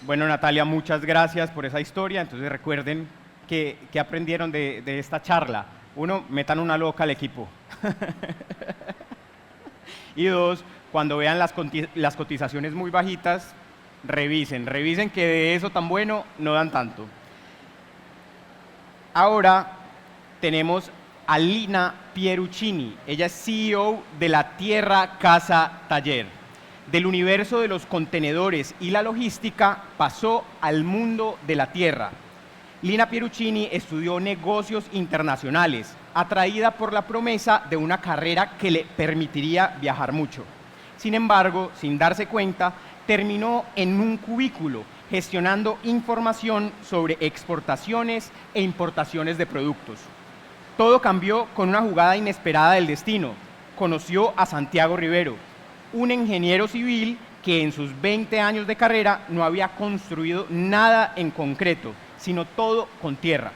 Bueno, Natalia, muchas gracias por esa historia. Entonces recuerden que aprendieron de esta charla. Uno, metan una loca al equipo. Y dos, cuando vean las cotizaciones muy bajitas, revisen que de eso tan bueno no dan tanto. Ahora tenemos a Lina Pieruccini. Ella es CEO de la Tierra Casa Taller. Del universo de los contenedores y la logística pasó al mundo de la tierra. Lina Pieruccini estudió negocios internacionales, atraída por la promesa de una carrera que le permitiría viajar mucho. Sin embargo, sin darse cuenta, terminó en un cubículo gestionando información sobre exportaciones e importaciones de productos. Todo cambió con una jugada inesperada del destino. Conoció a Santiago Rivero, un ingeniero civil que en sus 20 años de carrera no había construido nada en concreto, sino todo con tierra.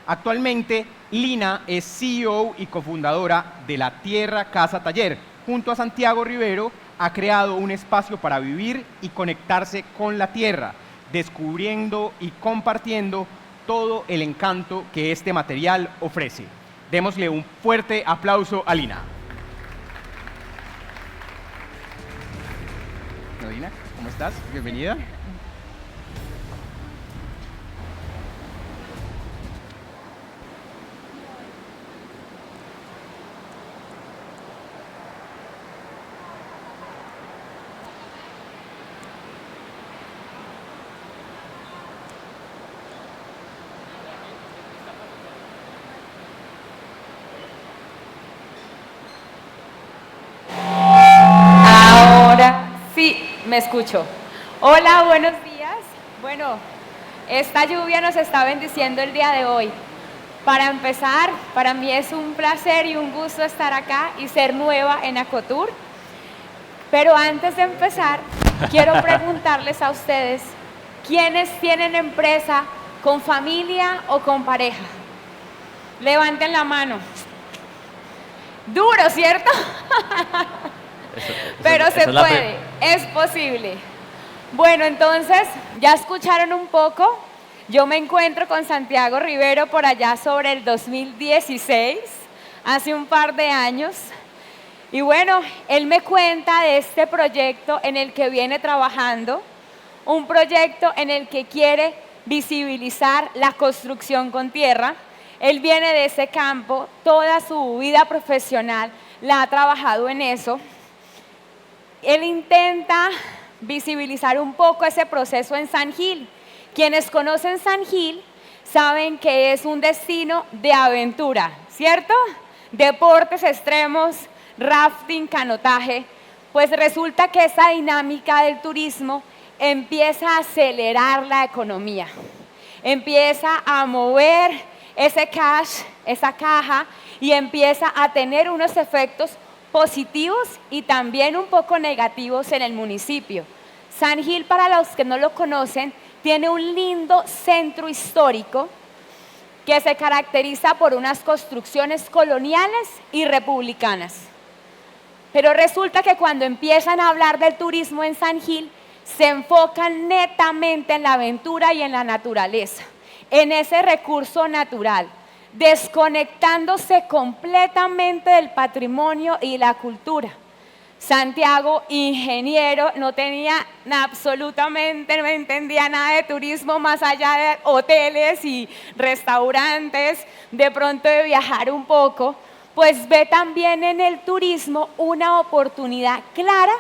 Actualmente, Lina es CEO y cofundadora de la Tierra Casa Taller. Junto a Santiago Rivero, ha creado un espacio para vivir y conectarse con la tierra, descubriendo y compartiendo todo el encanto que este material ofrece. Démosle un fuerte aplauso a Lina. Lina, ¿cómo estás? Bienvenida. Me escucho. Hola, buenos días. Bueno, esta lluvia nos está bendiciendo el día de hoy. Para empezar, para mí es un placer y un gusto estar acá y ser nueva en Acotur. Pero antes de empezar, quiero preguntarles a ustedes, ¿quiénes tienen empresa con familia o con pareja? Levanten la mano. Duro, ¿cierto? Pero se puede, es posible. Bueno, entonces, ya escucharon un poco. Yo me encuentro con Santiago Rivero por allá sobre el 2016, hace un par de años. Y bueno, él me cuenta de este proyecto en el que viene trabajando, un proyecto en el que quiere visibilizar la construcción con tierra. Él viene de ese campo, toda su vida profesional la ha trabajado en eso. Él intenta visibilizar un poco ese proceso en San Gil. Quienes conocen San Gil saben que es un destino de aventura, ¿cierto? Deportes extremos, rafting, canotaje. Pues resulta que esa dinámica del turismo empieza a acelerar la economía, empieza a mover ese cash, esa caja, y empieza a tener unos efectos positivos y también un poco negativos en el municipio. San Gil, para los que no lo conocen, tiene un lindo centro histórico que se caracteriza por unas construcciones coloniales y republicanas. Pero resulta que cuando empiezan a hablar del turismo en San Gil, se enfocan netamente en la aventura y en la naturaleza, en ese recurso natural, desconectándose completamente del patrimonio y la cultura. Santiago, ingeniero, no tenía absolutamente, no entendía nada de turismo más allá de hoteles y restaurantes, de pronto de viajar un poco, pues ve también en el turismo una oportunidad clara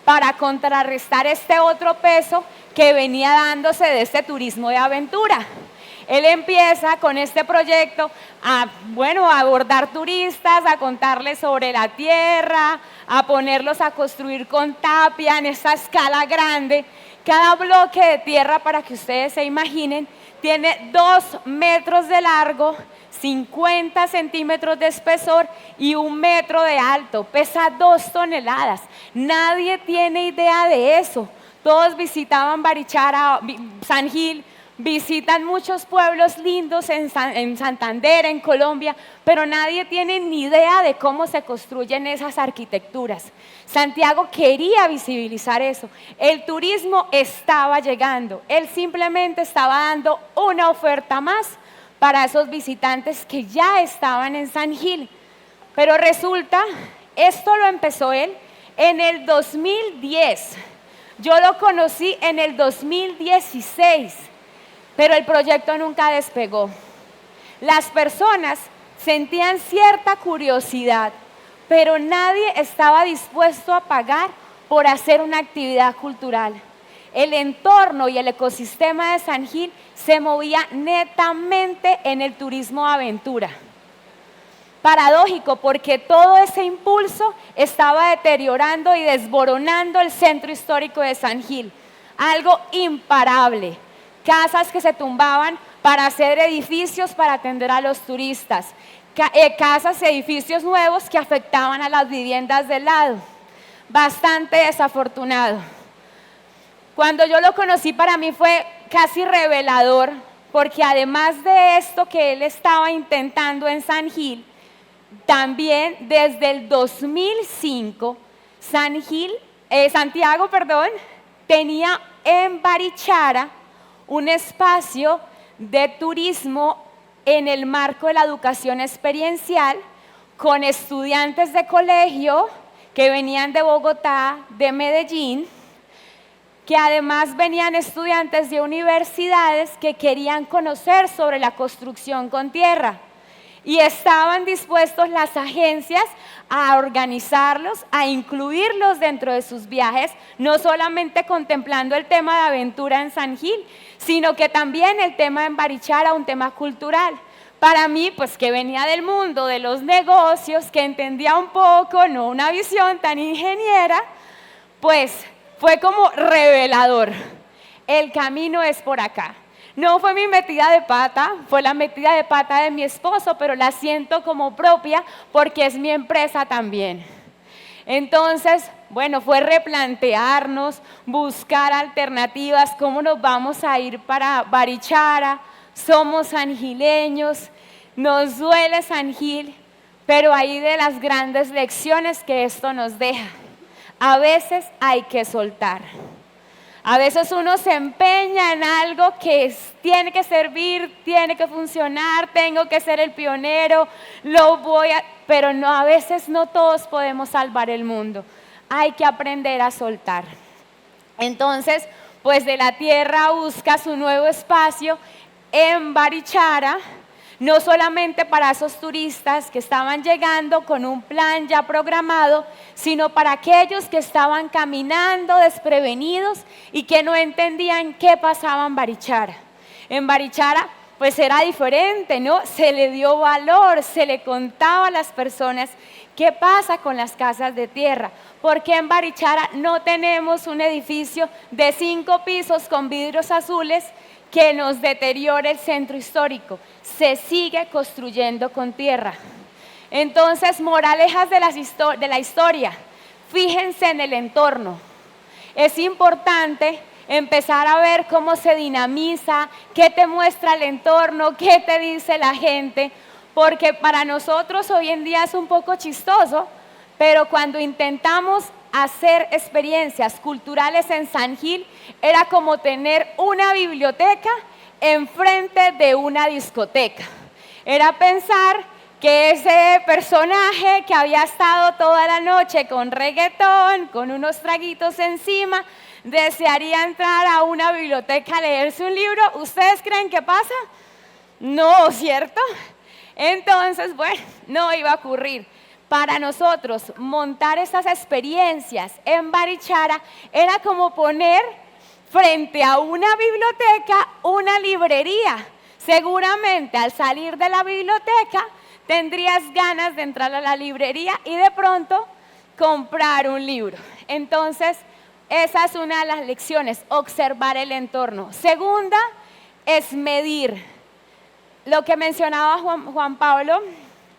para contrarrestar este otro peso que venía dándose de este turismo de aventura. Él empieza con este proyecto a abordar turistas, a contarles sobre la tierra, a ponerlos a construir con tapia en esta escala grande. Cada bloque de tierra, para que ustedes se imaginen, tiene 2 metros de largo, 50 centímetros de espesor y 1 metro de alto. Pesa 2 toneladas. Nadie tiene idea de eso. Todos visitaban Barichara, San Gil, visitan muchos pueblos lindos en Santander, en Colombia, pero nadie tiene ni idea de cómo se construyen esas arquitecturas. Santiago quería visibilizar eso. El turismo estaba llegando. Él simplemente estaba dando una oferta más para esos visitantes que ya estaban en San Gil. Pero resulta, esto lo empezó él en el 2010. Yo lo conocí en el 2016. Pero el proyecto nunca despegó. Las personas sentían cierta curiosidad, pero nadie estaba dispuesto a pagar por hacer una actividad cultural. El entorno y el ecosistema de San Gil se movía netamente en el turismo aventura. Paradójico, porque todo ese impulso estaba deteriorando y desboronando el centro histórico de San Gil. Algo imparable. Casas que se tumbaban para hacer edificios para atender a los turistas, casas, edificios nuevos que afectaban a las viviendas del lado. Bastante desafortunado. Cuando yo lo conocí, para mí fue casi revelador, porque además de esto que él estaba intentando en San Gil, también desde el 2005, Santiago tenía en Barichara un espacio de turismo en el marco de la educación experiencial con estudiantes de colegio que venían de Bogotá, de Medellín, que además venían estudiantes de universidades que querían conocer sobre la construcción con tierra. Y estaban dispuestos las agencias a organizarlos, a incluirlos dentro de sus viajes, no solamente contemplando el tema de aventura en San Gil, sino que también el tema en Barichara, un tema cultural. Para mí, pues que venía del mundo de los negocios, que entendía un poco, no una visión tan ingeniera, pues fue como revelador. El camino es por acá. No fue mi metida de pata, fue la metida de pata de mi esposo, pero la siento como propia porque es mi empresa también. Entonces, fue replantearnos, buscar alternativas, cómo nos vamos a ir para Barichara. Somos sangileños, nos duele San Gil, pero ahí de las grandes lecciones que esto nos deja. A veces hay que soltar. A veces uno se empeña en algo que tiene que servir, tiene que funcionar, tengo que ser el pionero, pero no, a veces no todos podemos salvar el mundo. Hay que aprender a soltar. Entonces, pues de la tierra busca su nuevo espacio en Barichara, no solamente para esos turistas que estaban llegando con un plan ya programado, sino para aquellos que estaban caminando desprevenidos y que no entendían qué pasaba en Barichara. En Barichara pues era diferente, ¿no? Se le dio valor, se le contaba a las personas qué pasa con las casas de tierra. Porque en Barichara no tenemos un edificio de 5 pisos con vidrios azules que nos deteriore el centro histórico. Se sigue construyendo con tierra. Entonces, moralejas de la historia. Fíjense en el entorno. Es importante empezar a ver cómo se dinamiza, qué te muestra el entorno, qué te dice la gente, porque para nosotros hoy en día es un poco chistoso, pero cuando intentamos hacer experiencias culturales en San Gil, era como tener una biblioteca enfrente de una discoteca. Era pensar que ese personaje que había estado toda la noche con reggaetón, con unos traguitos encima, desearía entrar a una biblioteca a leerse un libro. ¿Ustedes creen que pasa? No, ¿cierto? Entonces, bueno, no iba a ocurrir. Para nosotros, montar esas experiencias en Barichara era como poner frente a una biblioteca una librería. Seguramente al salir de la biblioteca tendrías ganas de entrar a la librería y de pronto comprar un libro. Entonces, esa es una de las lecciones, observar el entorno. Segunda, es medir. Lo que mencionaba Juan Pablo,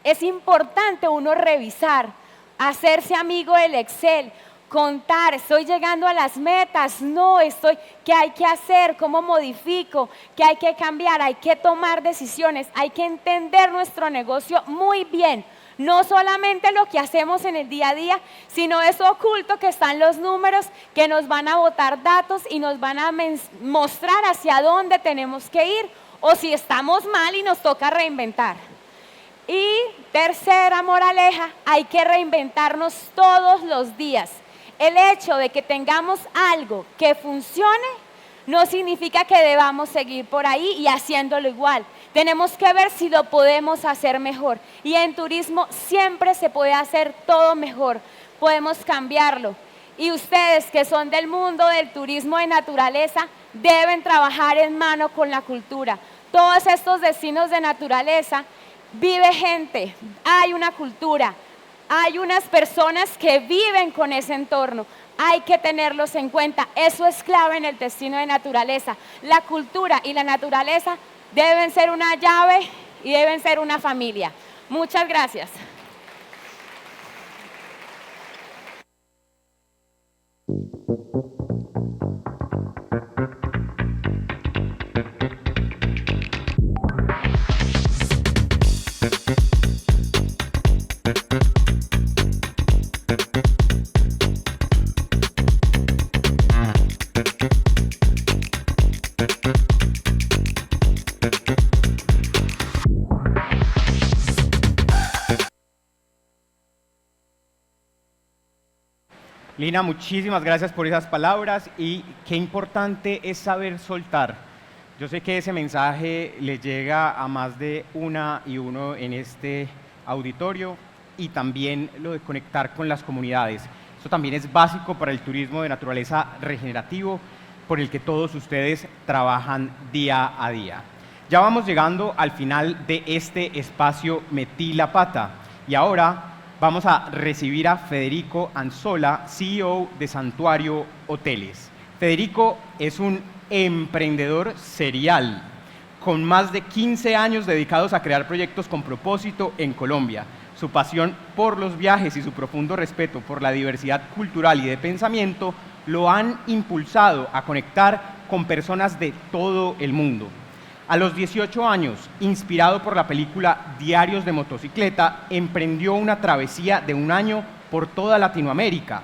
es importante uno revisar, hacerse amigo del Excel, contar, estoy llegando a las metas, no estoy, ¿qué hay que hacer? ¿Cómo modifico? ¿Qué hay que cambiar? Hay que tomar decisiones, hay que entender nuestro negocio muy bien. No solamente lo que hacemos en el día a día, sino eso oculto que están los números que nos van a botar datos y nos van a mostrar hacia dónde tenemos que ir o si estamos mal y nos toca reinventar. Y tercera moraleja, hay que reinventarnos todos los días. El hecho de que tengamos algo que funcione no significa que debamos seguir por ahí y haciéndolo igual. Tenemos que ver si lo podemos hacer mejor. Y en turismo siempre se puede hacer todo mejor. Podemos cambiarlo. Y ustedes que son del mundo del turismo de naturaleza deben trabajar en mano con la cultura. Todos estos destinos de naturaleza vive gente, hay una cultura, hay unas personas que viven con ese entorno. Hay que tenerlos en cuenta. Eso es clave en el destino de naturaleza. La cultura y la naturaleza deben ser una llave y deben ser una familia. Muchas gracias. Lina, muchísimas gracias por esas palabras y qué importante es saber soltar. Yo sé que ese mensaje le llega a más de una y uno en este auditorio y también lo de conectar con las comunidades. Esto también es básico para el turismo de naturaleza regenerativo por el que todos ustedes trabajan día a día. Ya vamos llegando al final de este espacio Metí la Pata y ahora vamos a recibir a Federico Anzola, CEO de Santuario Hoteles. Federico es un emprendedor serial, con más de 15 años dedicados a crear proyectos con propósito en Colombia. Su pasión por los viajes y su profundo respeto por la diversidad cultural y de pensamiento lo han impulsado a conectar con personas de todo el mundo. A los 18 años, inspirado por la película Diarios de Motocicleta, emprendió una travesía de un año por toda Latinoamérica,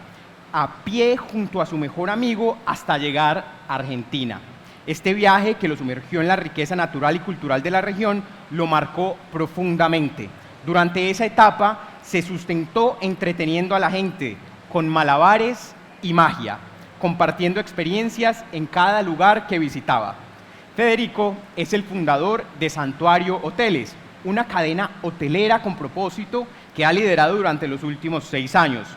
a pie junto a su mejor amigo hasta llegar a Argentina. Este viaje, que lo sumergió en la riqueza natural y cultural de la región, lo marcó profundamente. Durante esa etapa, se sustentó entreteniendo a la gente con malabares y magia, compartiendo experiencias en cada lugar que visitaba. Federico es el fundador de Santuario Hoteles, una cadena hotelera con propósito que ha liderado durante los últimos 6 años.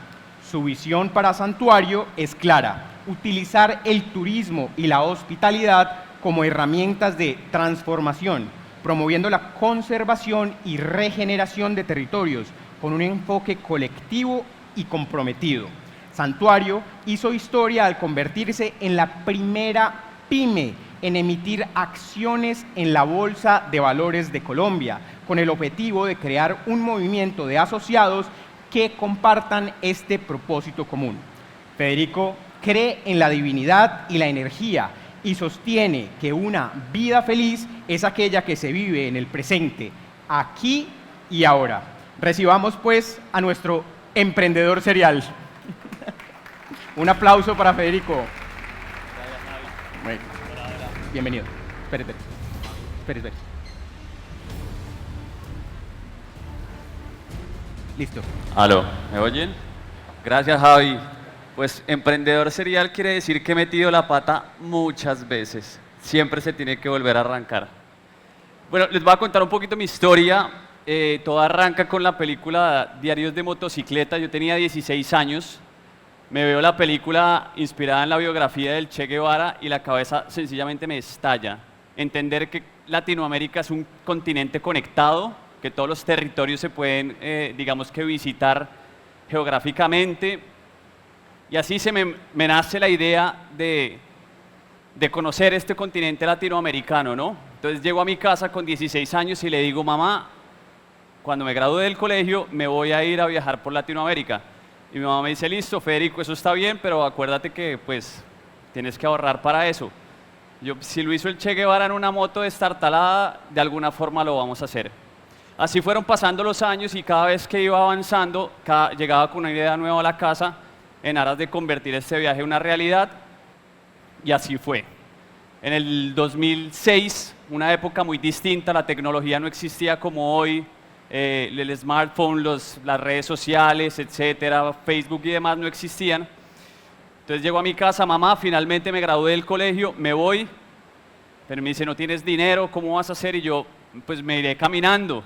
Su visión para Santuario es clara: utilizar el turismo y la hospitalidad como herramientas de transformación, promoviendo la conservación y regeneración de territorios con un enfoque colectivo y comprometido. Santuario hizo historia al convertirse en la primera pyme en emitir acciones en la Bolsa de Valores de Colombia, con el objetivo de crear un movimiento de asociados que compartan este propósito común. Federico cree en la divinidad y la energía y sostiene que una vida feliz es aquella que se vive en el presente, aquí y ahora. Recibamos pues a nuestro emprendedor serial. Un aplauso para Federico. Bueno, bienvenido. Espere. Listo. Aló, ¿me oyen? Gracias, Javi. Pues emprendedor serial quiere decir que he metido la pata muchas veces. Siempre se tiene que volver a arrancar. Bueno, les voy a contar un poquito mi historia. Todo arranca con la película Diarios de Motocicleta. Yo tenía 16 años. Me veo la película inspirada en la biografía del Che Guevara y la cabeza sencillamente me estalla. Entender que Latinoamérica es un continente conectado, que todos los territorios se pueden, digamos que visitar geográficamente. Y así me nace la idea de conocer este continente latinoamericano, ¿no? Entonces llego a mi casa con 16 años y le digo, mamá, cuando me gradúe del colegio me voy a ir a viajar por Latinoamérica. Y mi mamá me dice, listo, Federico, eso está bien, pero acuérdate que pues tienes que ahorrar para eso. Yo, si lo hizo el Che Guevara en una moto destartalada, de alguna forma lo vamos a hacer. Así fueron pasando los años y cada vez que iba avanzando, llegaba con una idea nueva a la casa en aras de convertir este viaje en una realidad, y así fue. En el 2006, una época muy distinta, la tecnología no existía como hoy, el smartphone, las redes sociales, etcétera, Facebook y demás no existían. Entonces llego a mi casa, mamá, finalmente me gradué del colegio, me voy, pero me dice, no tienes dinero, ¿cómo vas a hacer? Y yo, pues me iré caminando.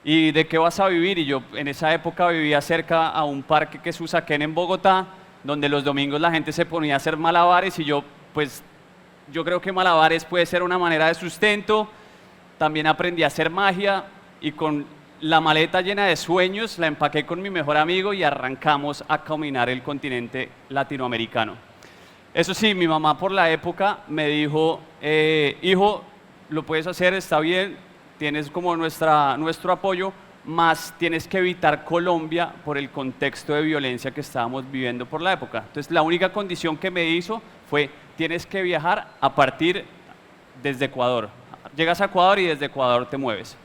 ¿Y de qué vas a vivir? Y yo en esa época vivía cerca a un parque que es Usaquén en Bogotá, donde los domingos la gente se ponía a hacer malabares y yo, pues, yo creo que malabares puede ser una manera de sustento. También aprendí a hacer magia y con la maleta llena de sueños la empaqué con mi mejor amigo y arrancamos a caminar el continente latinoamericano. Eso sí, mi mamá por la época me dijo, hijo, lo puedes hacer, está bien, tienes como nuestro apoyo, más tienes que evitar Colombia por el contexto de violencia que estábamos viviendo por la época. Entonces la única condición que me hizo fue, tienes que viajar a partir desde Ecuador. Llegas a Ecuador y desde Ecuador te mueves.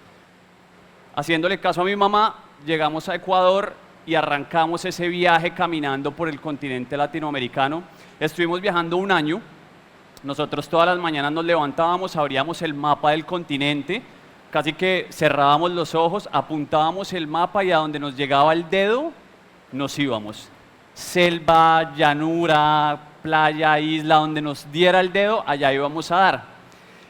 Haciéndole caso a mi mamá, llegamos a Ecuador y arrancamos ese viaje caminando por el continente latinoamericano. Estuvimos viajando un año. Nosotros todas las mañanas nos levantábamos, abríamos el mapa del continente, casi que cerrábamos los ojos, apuntábamos el mapa y a donde nos llegaba el dedo, nos íbamos. Selva, llanura, playa, isla, donde nos diera el dedo, allá íbamos a dar.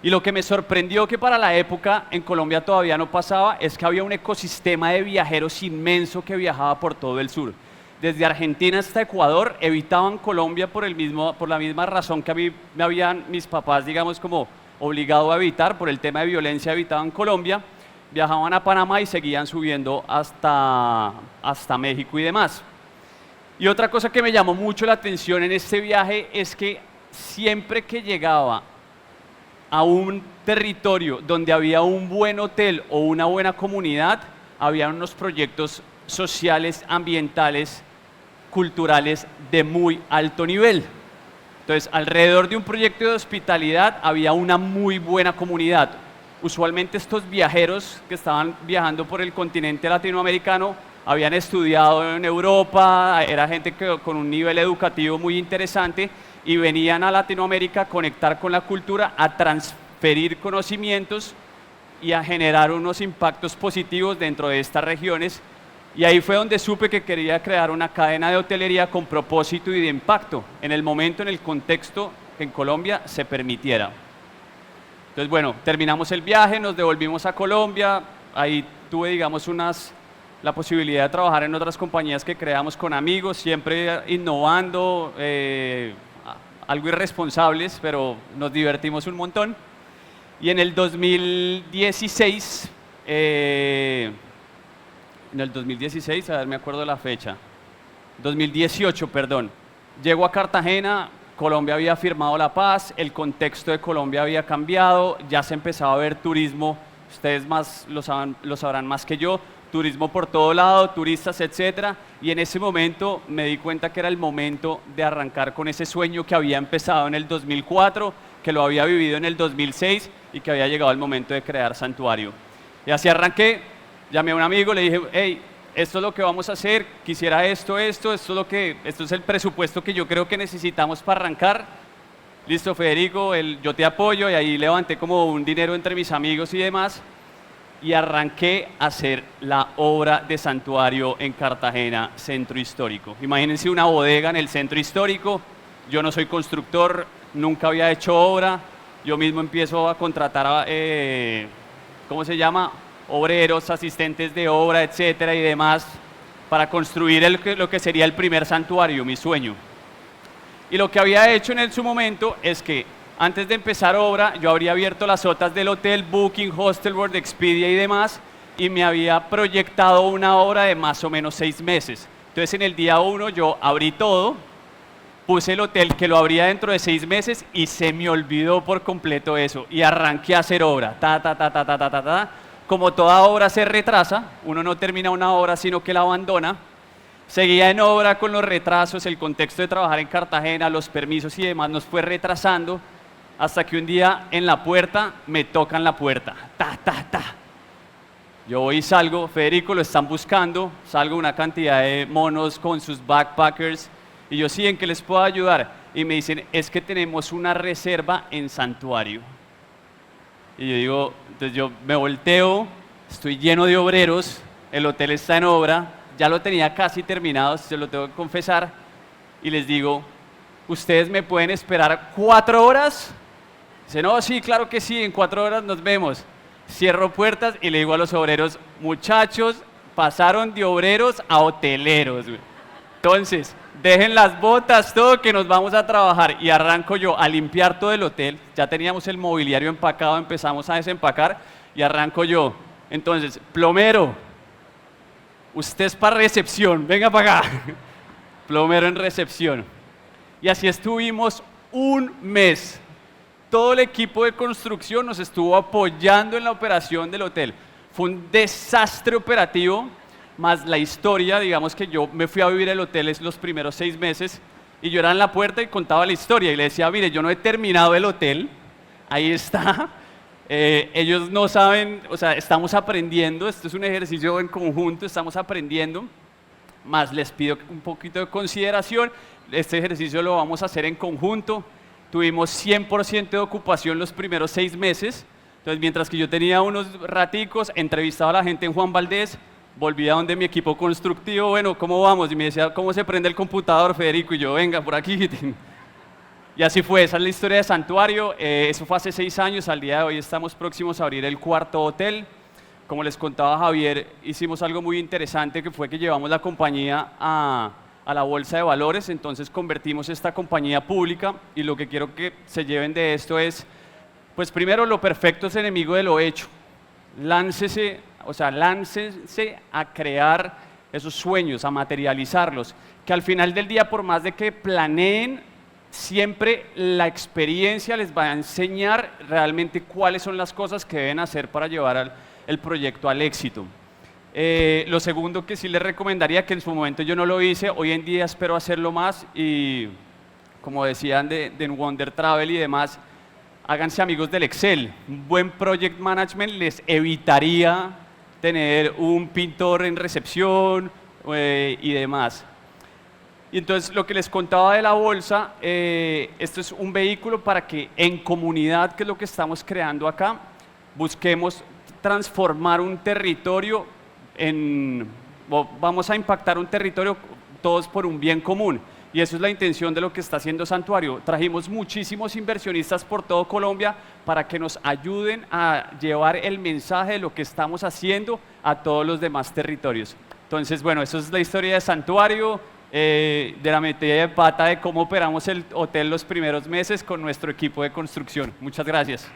Y lo que me sorprendió que para la época en Colombia todavía no pasaba es que había un ecosistema de viajeros inmenso que viajaba por todo el sur. Desde Argentina hasta Ecuador evitaban Colombia por la misma razón que a mí me habían mis papás, digamos, como obligado a evitar, por el tema de violencia evitaban Colombia, viajaban a Panamá y seguían subiendo hasta México y demás. Y otra cosa que me llamó mucho la atención en este viaje es que siempre que llegaba a un territorio donde había un buen hotel o una buena comunidad, había unos proyectos sociales, ambientales, culturales de muy alto nivel. Entonces, alrededor de un proyecto de hospitalidad había una muy buena comunidad. Usualmente estos viajeros que estaban viajando por el continente latinoamericano habían estudiado en Europa, era gente con un nivel educativo muy interesante y venían a Latinoamérica a conectar con la cultura, a transferir conocimientos y a generar unos impactos positivos dentro de estas regiones. Y ahí fue donde supe que quería crear una cadena de hotelería con propósito y de impacto, en el momento, en el contexto que en Colombia se permitiera. Entonces, bueno, terminamos el viaje, nos devolvimos a Colombia, ahí tuve, digamos, la posibilidad de trabajar en otras compañías que creamos con amigos, siempre innovando, algo irresponsables, pero nos divertimos un montón. Y en el 2016, a ver, me acuerdo la fecha, 2018, perdón, llego a Cartagena, Colombia había firmado la paz, el contexto de Colombia había cambiado, ya se empezaba a ver turismo, ustedes más lo sabrán más que yo, turismo por todo lado, turistas, etcétera, y en ese momento me di cuenta que era el momento de arrancar con ese sueño que había empezado en el 2004, que lo había vivido en el 2006 y que había llegado el momento de crear Santuario. Y así arranqué, llamé a un amigo, le dije, hey, esto es lo que vamos a hacer, quisiera esto es el presupuesto que yo creo que necesitamos para arrancar. Listo, Federico, yo te apoyo, y ahí levanté como un dinero entre mis amigos y demás, y arranqué a hacer la obra de Santuario en Cartagena, Centro Histórico. Imagínense una bodega en el Centro Histórico, yo no soy constructor, nunca había hecho obra, yo mismo empiezo a contratar a, ¿cómo se llama?, obreros, asistentes de obra, etcétera y demás, para construir lo que sería el primer santuario, mi sueño. Y lo que había hecho en su momento es que antes de empezar obra, yo habría abierto las OTAs del hotel, Booking, Hostelworld, Expedia y demás, y me había proyectado una obra de más o menos 6 meses. Entonces en el día 1 yo abrí todo, puse el hotel que lo abría dentro de 6 meses y se me olvidó por completo eso, y arranqué a hacer obra, Como toda obra se retrasa, uno no termina una obra sino que la abandona. Seguía en obra con los retrasos, el contexto de trabajar en Cartagena, los permisos y demás nos fue retrasando, hasta que un día en la puerta me tocan la puerta. Yo voy y salgo, Federico, lo están buscando, salgo una cantidad de monos con sus backpackers, y yo, sí, ¿en qué les puedo ayudar? Y me dicen, es que tenemos una reserva en Santuario. Y yo digo, entonces yo me volteo, estoy lleno de obreros, el hotel está en obra, ya lo tenía casi terminado, se lo tengo que confesar, y les digo, ¿ustedes me pueden esperar 4 horas? Dice, no, sí, claro que sí, en 4 horas nos vemos. Cierro puertas y le digo a los obreros, muchachos, pasaron de obreros a hoteleros. Entonces, dejen las botas, todo, que nos vamos a trabajar. Y arranco yo a limpiar todo el hotel. Ya teníamos el mobiliario empacado, empezamos a desempacar y arranco yo. Entonces, plomero, usted es para recepción, venga para acá. Plomero en recepción. Y así estuvimos un mes. Todo el equipo de construcción nos estuvo apoyando en la operación del hotel. Fue un desastre operativo, más la historia, digamos que yo me fui a vivir el hotel los primeros 6 meses y yo era en la puerta y contaba la historia y le decía, mire, yo no he terminado el hotel, ahí está, ellos no saben, o sea, estamos aprendiendo, esto es un ejercicio en conjunto, estamos aprendiendo, más les pido un poquito de consideración, este ejercicio lo vamos a hacer en conjunto. Tuvimos 100% de ocupación los primeros 6 meses, entonces mientras que yo tenía unos raticos, entrevistaba a la gente en Juan Valdez, volví a donde mi equipo constructivo, bueno, ¿cómo vamos? Y me decía, ¿cómo se prende el computador, Federico? Y yo, venga, por aquí. Y así fue, esa es la historia de Santuario, eso fue hace 6 años, al día de hoy estamos próximos a abrir el 4.º hotel. Como les contaba Javier, hicimos algo muy interesante que fue que llevamos la compañía a la bolsa de valores, entonces convertimos esta compañía pública y lo que quiero que se lleven de esto es, pues primero, lo perfecto es enemigo de lo hecho. Láncense a crear esos sueños, a materializarlos, que al final del día, por más de que planeen, siempre la experiencia les va a enseñar realmente cuáles son las cosas que deben hacer para llevar el proyecto al éxito. Lo segundo que sí les recomendaría, que en su momento yo no lo hice, hoy en día espero hacerlo más y como decían de Wonder Travel y demás, háganse amigos del Excel. Un buen project management les evitaría tener un pintor en recepción y demás. Y entonces lo que les contaba de la bolsa, esto es un vehículo para que en comunidad, que es lo que estamos creando acá, busquemos transformar un territorio vamos a impactar un territorio todos por un bien común. Y eso es la intención de lo que está haciendo Santuario. Trajimos muchísimos inversionistas por todo Colombia para que nos ayuden a llevar el mensaje de lo que estamos haciendo a todos los demás territorios. Entonces, bueno, eso es la historia de Santuario, de la metida de pata de cómo operamos el hotel los primeros meses con nuestro equipo de construcción. Muchas gracias.